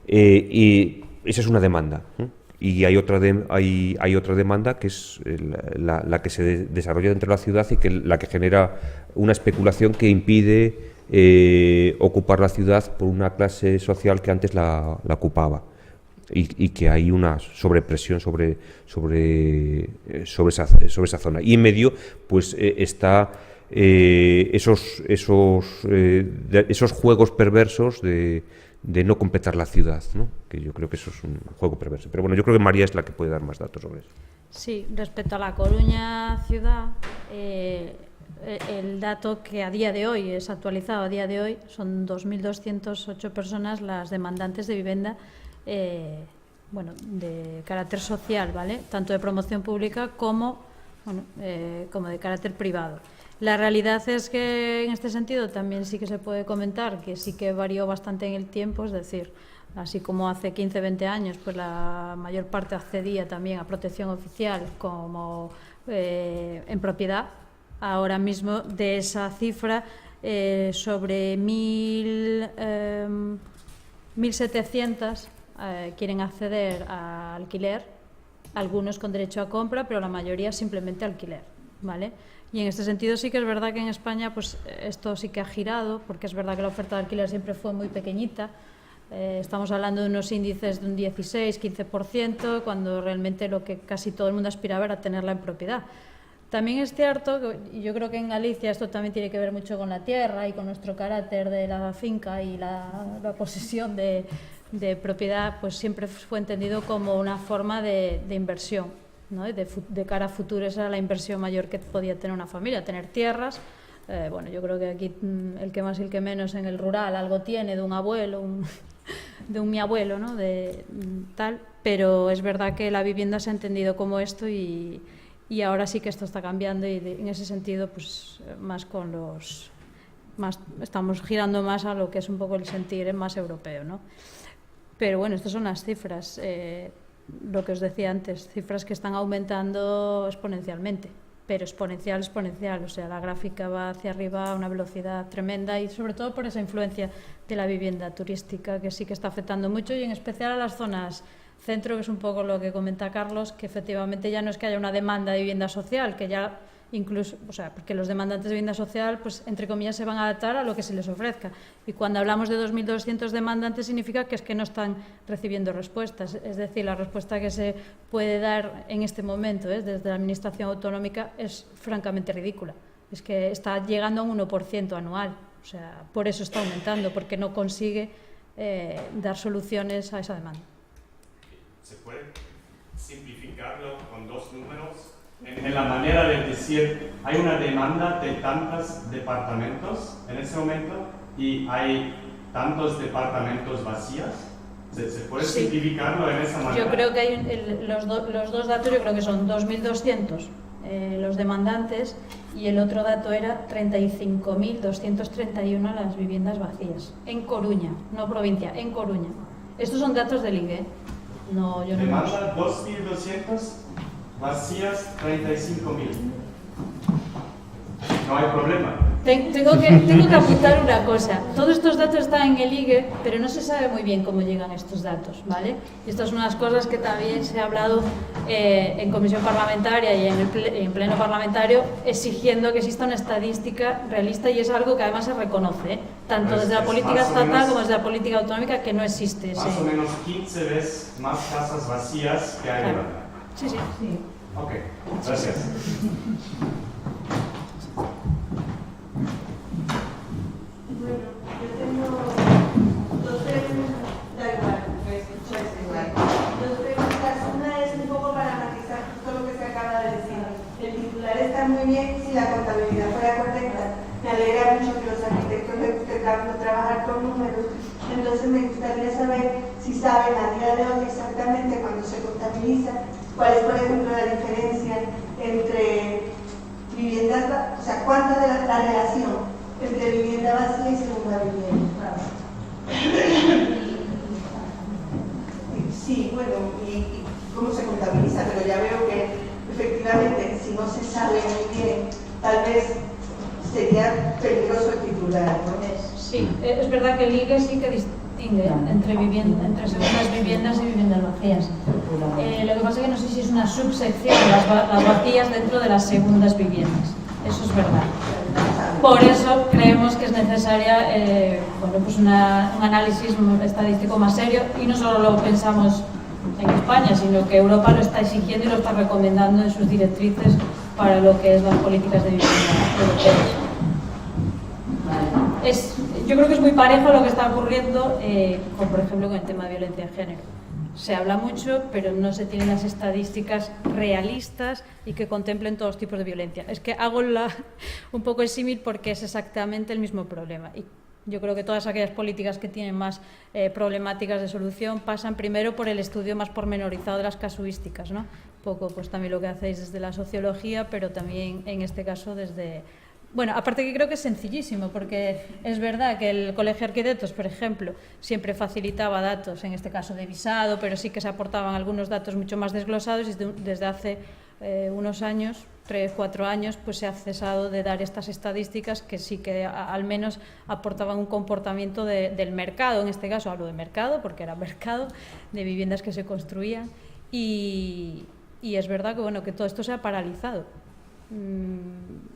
Y esa es una demanda, ¿eh? Y hay otra demanda que es la que se desarrolla dentro de la ciudad y la que genera una especulación que impide ocupar la ciudad por una clase social que antes la ocupaba. Y que hay una sobrepresión sobre esa zona. Y en medio pues está esos juegos perversos de no completar la ciudad, ¿no? Que yo creo que eso es un juego perverso. Pero bueno, yo creo que María es la que puede dar más datos sobre eso. Sí, respecto a La Coruña ciudad, el dato que a día de hoy es actualizado, a día de hoy son 2.208 personas las demandantes de vivienda de carácter social, ¿vale? Tanto de promoción pública como de carácter privado. La realidad es que en este sentido también sí que se puede comentar que sí que varió bastante en el tiempo, es decir, así como hace 15-20 años pues la mayor parte accedía también a protección oficial como en propiedad, ahora mismo de esa cifra sobre 1.700 quieren acceder a alquiler, algunos con derecho a compra, pero la mayoría simplemente alquiler, ¿vale? Y en este sentido sí que es verdad que en España pues esto sí que ha girado, porque es verdad que la oferta de alquiler siempre fue muy pequeñita. Estamos hablando de unos índices de un 16-15%, cuando realmente lo que casi todo el mundo aspiraba era tenerla en propiedad. También es cierto, y yo creo que en Galicia esto también tiene que ver mucho con la tierra y con nuestro carácter de la finca y la posesión de propiedad, pues siempre fue entendido como una forma de inversión, ¿no? De cara a futuro, esa era la inversión mayor que podía tener una familia, tener tierras. Yo creo que aquí el que más y el que menos en el rural algo tiene de un abuelo, de un mi abuelo, ¿no? Pero es verdad que la vivienda se ha entendido como esto y ahora sí que esto está cambiando y en ese sentido pues estamos girando más a lo que es un poco el sentir más europeo, ¿no? Pero bueno, estas son las cifras, lo que os decía antes, cifras que están aumentando exponencialmente, pero exponencial, o sea, la gráfica va hacia arriba a una velocidad tremenda y sobre todo por esa influencia de la vivienda turística que sí que está afectando mucho y en especial a las zonas centro, que es un poco lo que comenta Carlos, que efectivamente ya no es que haya una demanda de vivienda social, que ya incluso, o sea, porque los demandantes de vivienda social, pues entre comillas, se van a adaptar a lo que se les ofrezca. Y cuando hablamos de 2.200 demandantes significa que es que no están recibiendo respuestas. Es decir, la respuesta que se puede dar en este momento desde la Administración Autonómica es francamente ridícula. Es que está llegando a un 1% anual. O sea, por eso está aumentando, porque no consigue dar soluciones a esa demanda. ¿Se puede simplificarlo con dos números? En la manera de decir, hay una demanda de tantos departamentos en ese momento y hay tantos departamentos vacíos. ¿Se puede simplificarlo en esa manera? Yo creo que hay los dos datos, yo creo que son 2.200 los demandantes y el otro dato era 35.231 las viviendas vacías. En Coruña, no provincia, en Coruña. Estos son datos del IGE. No, yo no. Demanda 2.200, vacías 35.000. No hay problema. Tengo que apuntar una cosa. Todos estos datos están en el IGE, pero no se sabe muy bien cómo llegan estos datos, ¿vale? Y esto es unas cosas que también se ha hablado en comisión parlamentaria y en pleno parlamentario, exigiendo que exista una estadística realista y es algo que además se reconoce, tanto desde la política estatal como desde la política autonómica, que no existe. Más o menos 15 veces más casas vacías que hay demanda. Sí. Ok, gracias. Está muy bien si la contabilidad fuera correcta. Me alegra mucho que los arquitectos les guste tanto trabajar con números. Entonces me gustaría saber si saben a día de hoy exactamente cuando se contabiliza cuál es, por ejemplo, la diferencia entre viviendas, o sea, cuánta es la relación entre vivienda vacía y segunda vivienda. Sí, bueno, y cómo se contabiliza, pero ya veo que efectivamente, si no se sabe muy bien, tal vez sería peligroso el titular, ¿no? Sí, es verdad que el IGE sí que distingue entre segundas viviendas y viviendas vacías. Lo que pasa es que no sé si es una subsección de las vacías dentro de las segundas viviendas. Eso es verdad. Por eso creemos que es necesaria pues un análisis estadístico más serio, y no solo lo pensamos en España, sino que Europa lo está exigiendo y lo está recomendando en sus directrices para lo que es las políticas de vivienda europeas. Yo creo que es muy parejo lo que está ocurriendo, por ejemplo, con el tema de violencia de género. Se habla mucho, pero no se tienen las estadísticas realistas y que contemplen todos los tipos de violencia. Es que hago un poco el símil porque es exactamente el mismo problema. Y yo creo que todas aquellas políticas que tienen más problemáticas de solución pasan primero por el estudio más pormenorizado de las casuísticas, ¿no? Un poco, pues también lo que hacéis desde la sociología, pero también en este caso desde... Bueno, aparte que creo que es sencillísimo, porque es verdad que el Colegio de Arquitectos, por ejemplo, siempre facilitaba datos, en este caso de visado, pero sí que se aportaban algunos datos mucho más desglosados, y desde hace unos años, 3, 4 años, pues se ha cesado de dar estas estadísticas que sí que al menos aportaban un comportamiento del mercado, en este caso hablo de mercado, porque era mercado, de viviendas que se construían, y es verdad que, bueno, que todo esto se ha paralizado.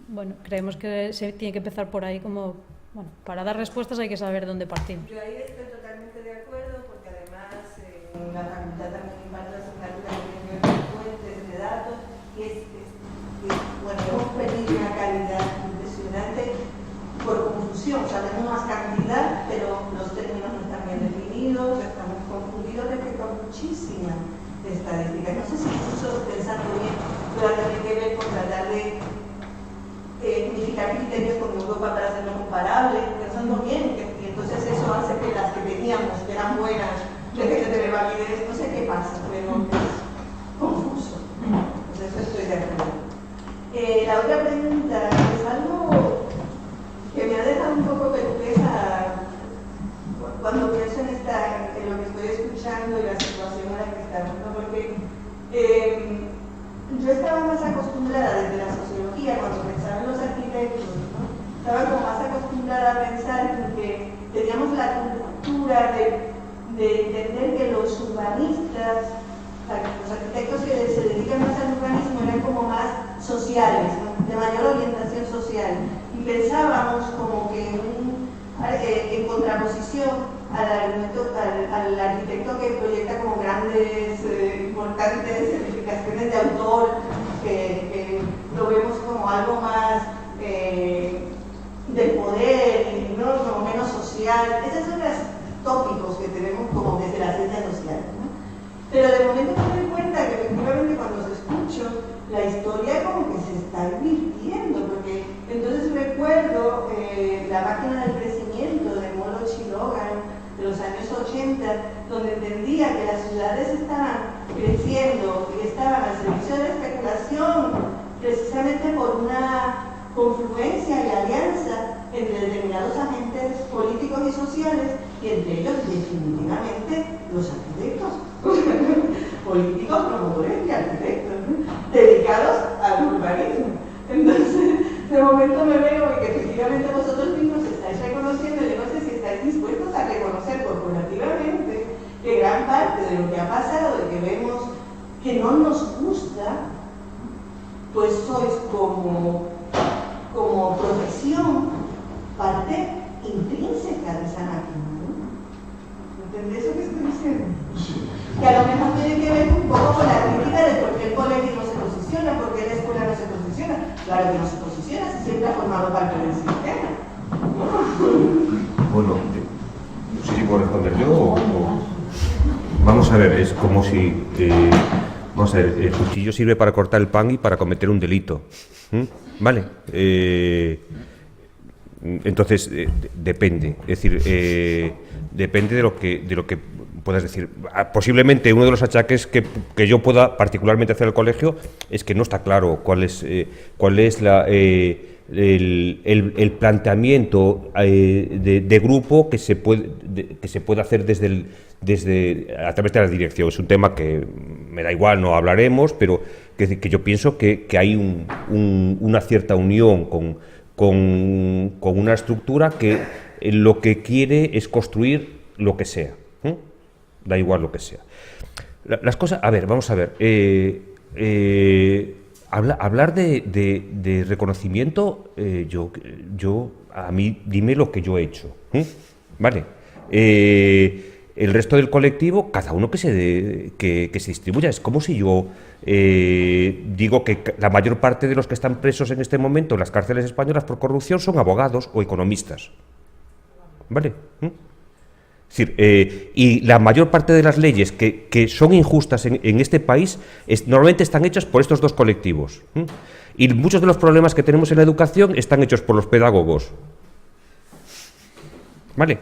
Bueno, creemos que se tiene que empezar por ahí como, bueno, para dar respuestas hay que saber dónde partimos. Yo ahí estoy totalmente de acuerdo, porque además en la facultad también imparto asignatura de fuentes de datos, y bueno, hemos perdido una calidad impresionante por confusión. Sabemos más cantidad, pero los términos no están bien definidos, estamos confundidos respecto a muchísimas estadísticas. No sé si incluso pensando bien pueda tener que ver con tratar de unificar criterios con Europa para hacerlo comparable, pensando bien, y entonces eso hace que las que teníamos, que eran buenas, dejen de tener validez. No sé qué pasa, pero es confuso. Entonces estoy de acuerdo. La otra pregunta es algo que me ha dejado un poco perpleja cuando pienso en lo que estoy escuchando y la situación en la que estamos, ¿no? Porque yo estaba más acostumbrada desde la sociología, cuando pensaba en los arquitectos, ¿no? Estaba como más acostumbrada a pensar en que teníamos la cultura de entender que los urbanistas, los arquitectos que se dedican más al urbanismo eran como más sociales, ¿no? De mayor orientación social, y pensábamos como que en contraposición al arquitecto que proyecta como grandes, importantes edificaciones de autor, que lo vemos como algo más de poder, ¿no? Como menos social. Esos son los tópicos que tenemos como desde la ciencia social, ¿no? Pero de momento me doy cuenta que efectivamente cuando os escucho, la historia como que se está invirtiendo, porque entonces recuerdo La máquina del crecimiento de Moloch y Logan de los años 80, donde entendía que las ciudades estaban creciendo y estaban al servicio de la especulación precisamente por una confluencia y alianza entre determinados agentes políticos y sociales, y entre ellos definitivamente los arquitectos, políticos, promotores y arquitectos, ¿no? Dedicados al urbanismo. Entonces, de momento me veo y que efectivamente vosotros mismos estáis reconociendo, yo no sé si estáis dispuestos a reconocer corporativamente que gran parte de lo que ha pasado, de que vemos que no nos gusta, pues sois como profesión parte intrínseca de esa máquina, ¿no? ¿Entendéis lo que estoy diciendo? Que a lo mejor tiene que ver un poco con la crítica de por qué el colegio no se posiciona, por qué la escuela no se posiciona. Claro que no se posiciona, si siempre ha formado parte del sistema. Bueno, no sé si puedo responder yo o... Vamos a ver, es como si... vamos a ver, el cuchillo sirve para cortar el pan y para cometer un delito. ¿Vale? Entonces, depende. Es decir, depende de lo que puedas decir. Posiblemente uno de los achaques que yo pueda particularmente hacer al colegio es que no está claro cuál es el planteamiento de grupo que se puede hacer a través de la dirección. Es un tema que me da igual, no hablaremos, pero que yo pienso que hay una cierta unión con una estructura que lo que quiere es construir lo que sea, da igual lo que sea. Las cosas, a ver, vamos a ver, hablar de reconocimiento, a mí, dime lo que yo he hecho, ¿vale? El resto del colectivo, cada uno que se distribuya. Es como si yo digo que la mayor parte de los que están presos en este momento en las cárceles españolas por corrupción son abogados o economistas, ¿vale? Es decir, y la mayor parte de las leyes que son injustas en este país normalmente están hechas por estos dos colectivos. Y muchos de los problemas que tenemos en la educación están hechos por los pedagogos. ¿Vale?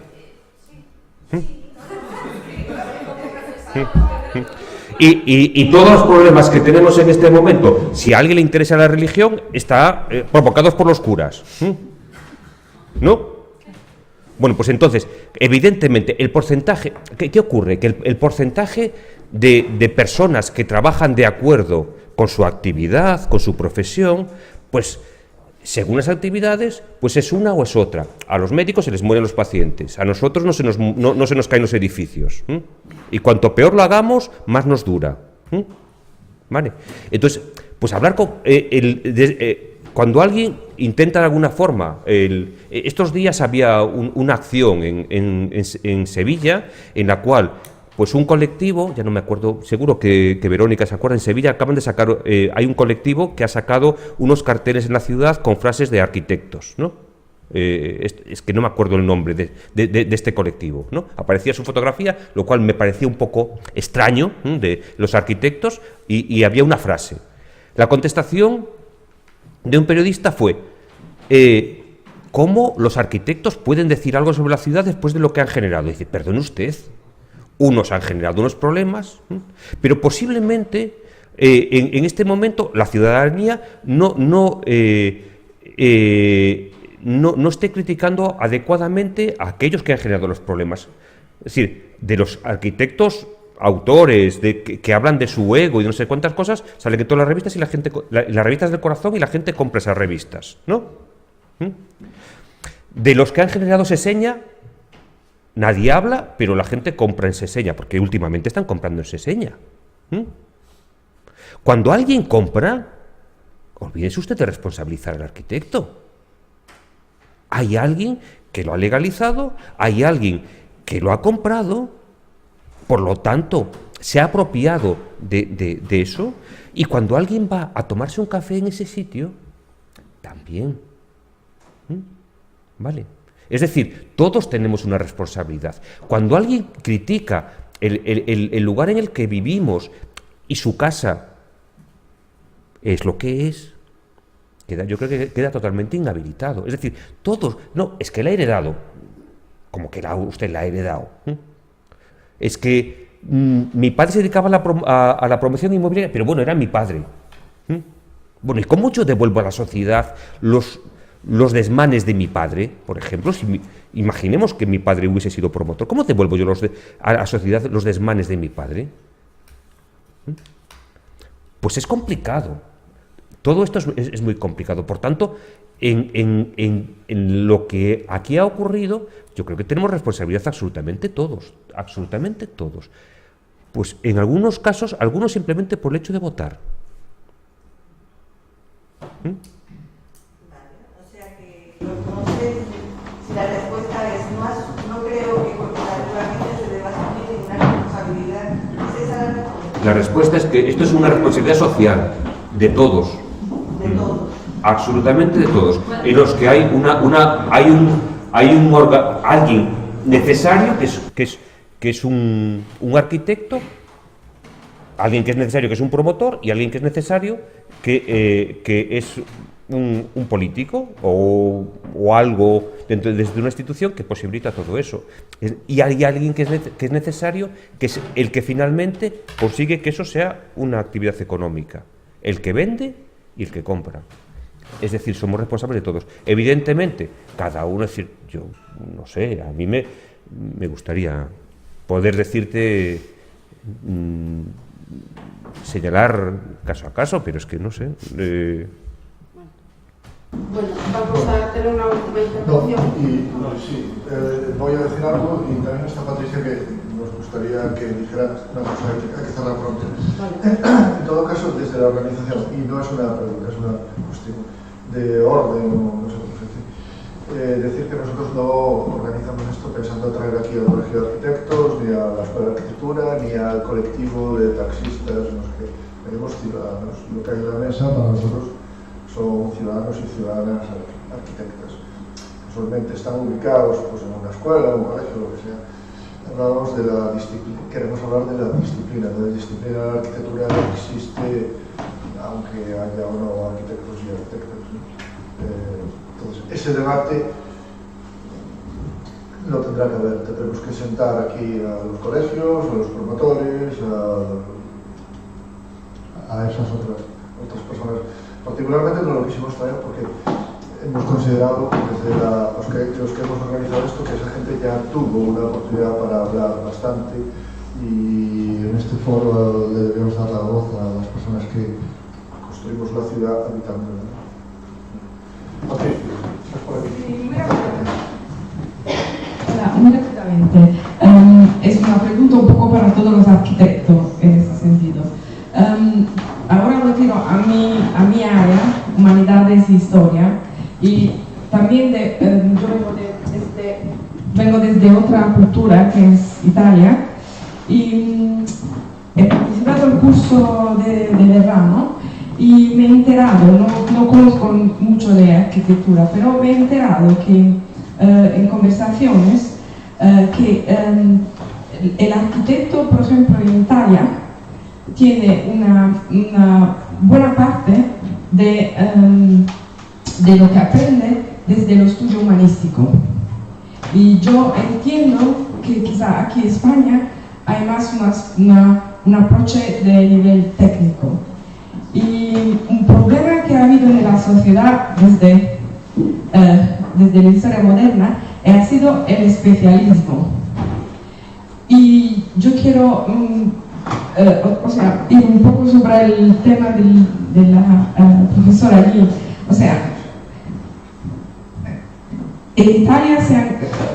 Y todos los problemas que tenemos en este momento, si a alguien le interesa la religión, está provocados por los curas. ¿No? Bueno, pues entonces, evidentemente, el porcentaje... ¿Qué ocurre? Que el porcentaje de personas que trabajan de acuerdo con su actividad, con su profesión, pues, según las actividades, pues es una o es otra. A los médicos se les mueren los pacientes, a nosotros no se nos caen los edificios. Y cuanto peor lo hagamos, más nos dura. ¿Vale? Entonces, pues hablar con... cuando alguien intenta de alguna forma, estos días había una acción en Sevilla en la cual, pues un colectivo, ya no me acuerdo, seguro que Verónica se acuerda, en Sevilla acaban de sacar, hay un colectivo que ha sacado unos carteles en la ciudad con frases de arquitectos, ¿no? Es que no me acuerdo el nombre de este colectivo, ¿no? Aparecía su fotografía, lo cual me parecía un poco extraño, de los arquitectos, y había una frase. La contestación de un periodista fue: ¿cómo los arquitectos pueden decir algo sobre la ciudad después de lo que han generado? Y dice, perdone usted, unos han generado unos problemas, pero posiblemente en este momento la ciudadanía no esté criticando adecuadamente a aquellos que han generado los problemas. Es decir, de los arquitectos autores que hablan de su ego y no sé cuántas cosas, salen que todas las revistas y la gente, las revistas del corazón, y la gente compra esas revistas, ¿no? De los que han generado Seseña, nadie habla, pero la gente compra en Seseña, porque últimamente están comprando en Seseña. Cuando alguien compra, olvídese usted de responsabilizar al arquitecto. Hay alguien que lo ha legalizado, hay alguien que lo ha comprado. Por lo tanto, se ha apropiado de eso, y cuando alguien va a tomarse un café en ese sitio, también. ¿Vale? Es decir, todos tenemos una responsabilidad. Cuando alguien critica el lugar en el que vivimos y su casa es lo que es, yo creo que queda totalmente inhabilitado. Es decir, todos... No, es que la ha heredado. Como que usted la ha heredado. Es que mi padre se dedicaba a la promoción inmobiliaria, pero bueno, era mi padre. Bueno, ¿y cómo yo devuelvo a la sociedad los desmanes de mi padre? Por ejemplo, imaginemos que mi padre hubiese sido promotor, ¿cómo devuelvo yo a la sociedad los desmanes de mi padre? Pues es complicado. Todo esto es muy complicado. Por tanto, en lo que aquí ha ocurrido, yo creo que tenemos responsabilidad absolutamente todos. Pues en algunos casos, algunos simplemente por el hecho de votar. Vale, o sea que no sé si la respuesta es no creo que corporativamente se deba asumir ninguna responsabilidad. ¿Es esa la respuesta? La respuesta es que esto es una responsabilidad social de todos. De todos. Absolutamente de todos. En los que hay alguien necesario que es un arquitecto, alguien que es necesario que es un promotor, y alguien que es necesario que es un político o algo desde una institución que posibilita todo eso. Y hay alguien que es necesario, que es el que finalmente consigue que eso sea una actividad económica, el que vende y el que compra. Es decir, somos responsables de todos. Evidentemente, cada uno, es decir, yo no sé, a mí me gustaría poder decirte, señalar caso a caso, pero es que no sé. Bueno, vamos a tener una última intervención. Sí, voy a decir algo y también está Patricia que nos gustaría que dijera una cosa, hay que cerrar pronto. Vale. En todo caso, desde la organización, y no es una pregunta, es una cuestión de orden, no sé cómo se dice, decir que nosotros no organizamos esto pensando en traer aquí al Colegio de Arquitectos, ni a la Escuela de Arquitectura, ni al colectivo de taxistas, no sé qué. Tenemos ciudadanos. Lo que hay en la mesa para nosotros son ciudadanos y ciudadanas arquitectas. Usualmente están ubicados pues, en una escuela, un colegio, lo que sea. Hablamos de la disciplina, queremos hablar de la disciplina. La disciplina de la arquitectura existe, aunque haya o no arquitectos y arquitectas, ¿no? Entonces, ese debate no tendrá que haber. Tendremos que sentar aquí a los colegios, a los promotores, a esas otras personas. Particularmente no lo quisimos traer porque hemos considerado desde los que hemos organizado esto que esa gente ya tuvo una oportunidad para hablar bastante y en este foro le debemos dar la voz a las personas que construimos la ciudad habitándola. Patricia, ¿estás por aquí? Sí, muy rápidamente. Hola, muy rápidamente. Es una pregunta un poco para todos los arquitectos en ese sentido. Ahora me refiero a mi área, Humanidades y Historia, y también yo vengo desde otra cultura que es Italia, y he participado en el curso de verano y me he enterado, no conozco mucho de arquitectura, pero me he enterado que en conversaciones que el arquitecto, por ejemplo, en Italia, tiene una buena parte de lo que aprende desde el estudio humanístico. Y yo entiendo que quizá aquí en España hay más un approach de nivel técnico. Y un problema que ha habido en la sociedad desde la historia moderna ha sido el especialismo. Y yo quiero ir un poco sobre el tema de la profesora allí. O sea, en Italia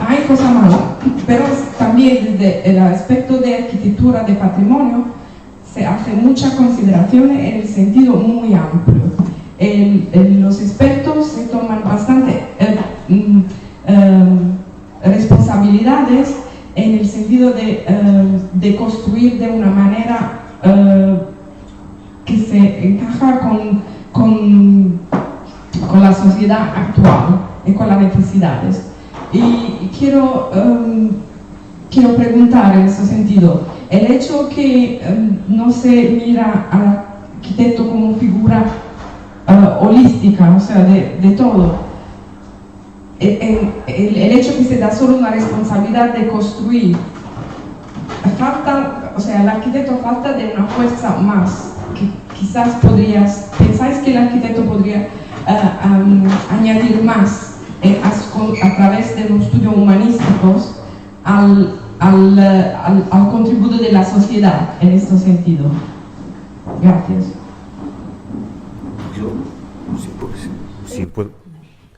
hay cosas malas, pero también desde el aspecto de arquitectura, de patrimonio, se hace muchas consideraciones en el sentido muy amplio. Los expertos se toman bastante responsabilidades en el sentido de construir de una manera que se encaja con la sociedad actual y con las necesidades. Y quiero preguntar en ese sentido, el hecho que no se mira al arquitecto como figura holística, o sea, de todo, el hecho que se da solo una responsabilidad de construir, el arquitecto falta de una fuerza más, que quizás pensáis que el arquitecto podría añadir más a través de los estudios humanísticos al contributo de la sociedad en este sentido. Gracias. Sí, puedo.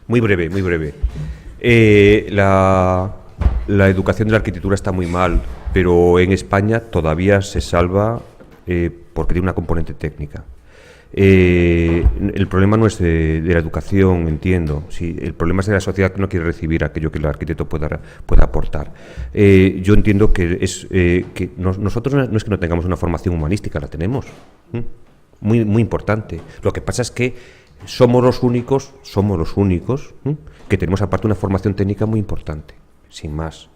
Muy breve. La educación de la arquitectura está muy mal, pero en España todavía se salva porque tiene una componente técnica. El problema no es de la educación, entiendo. Sí, el problema es de la sociedad que no quiere recibir aquello que el arquitecto pueda aportar. Yo entiendo que nosotros no es que no tengamos una formación humanística, la tenemos. Muy, muy importante. Lo que pasa es que somos los únicos que tenemos aparte una formación técnica muy importante, sin más.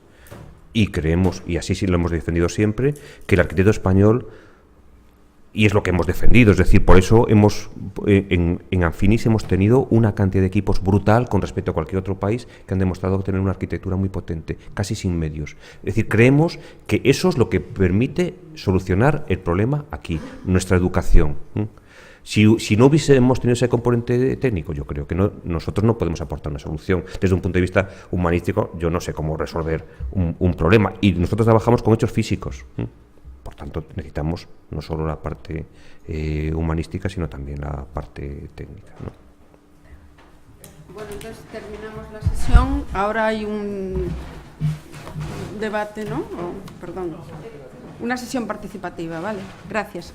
Y creemos, y así sí lo hemos defendido siempre, que el arquitecto español, y es lo que hemos defendido, es decir, por eso en Anfinis hemos tenido una cantidad de equipos brutal con respecto a cualquier otro país que han demostrado tener una arquitectura muy potente, casi sin medios. Es decir, creemos que eso es lo que permite solucionar el problema aquí, nuestra educación. Si no hubiésemos tenido ese componente técnico, yo creo que nosotros no podemos aportar una solución. Desde un punto de vista humanístico, yo no sé cómo resolver un problema. Y nosotros trabajamos con hechos físicos. Por tanto, necesitamos no solo la parte humanística, sino también la parte técnica, ¿no? Bueno, entonces terminamos la sesión. Ahora hay un debate, ¿no? Perdón. Una sesión participativa, ¿vale? Gracias.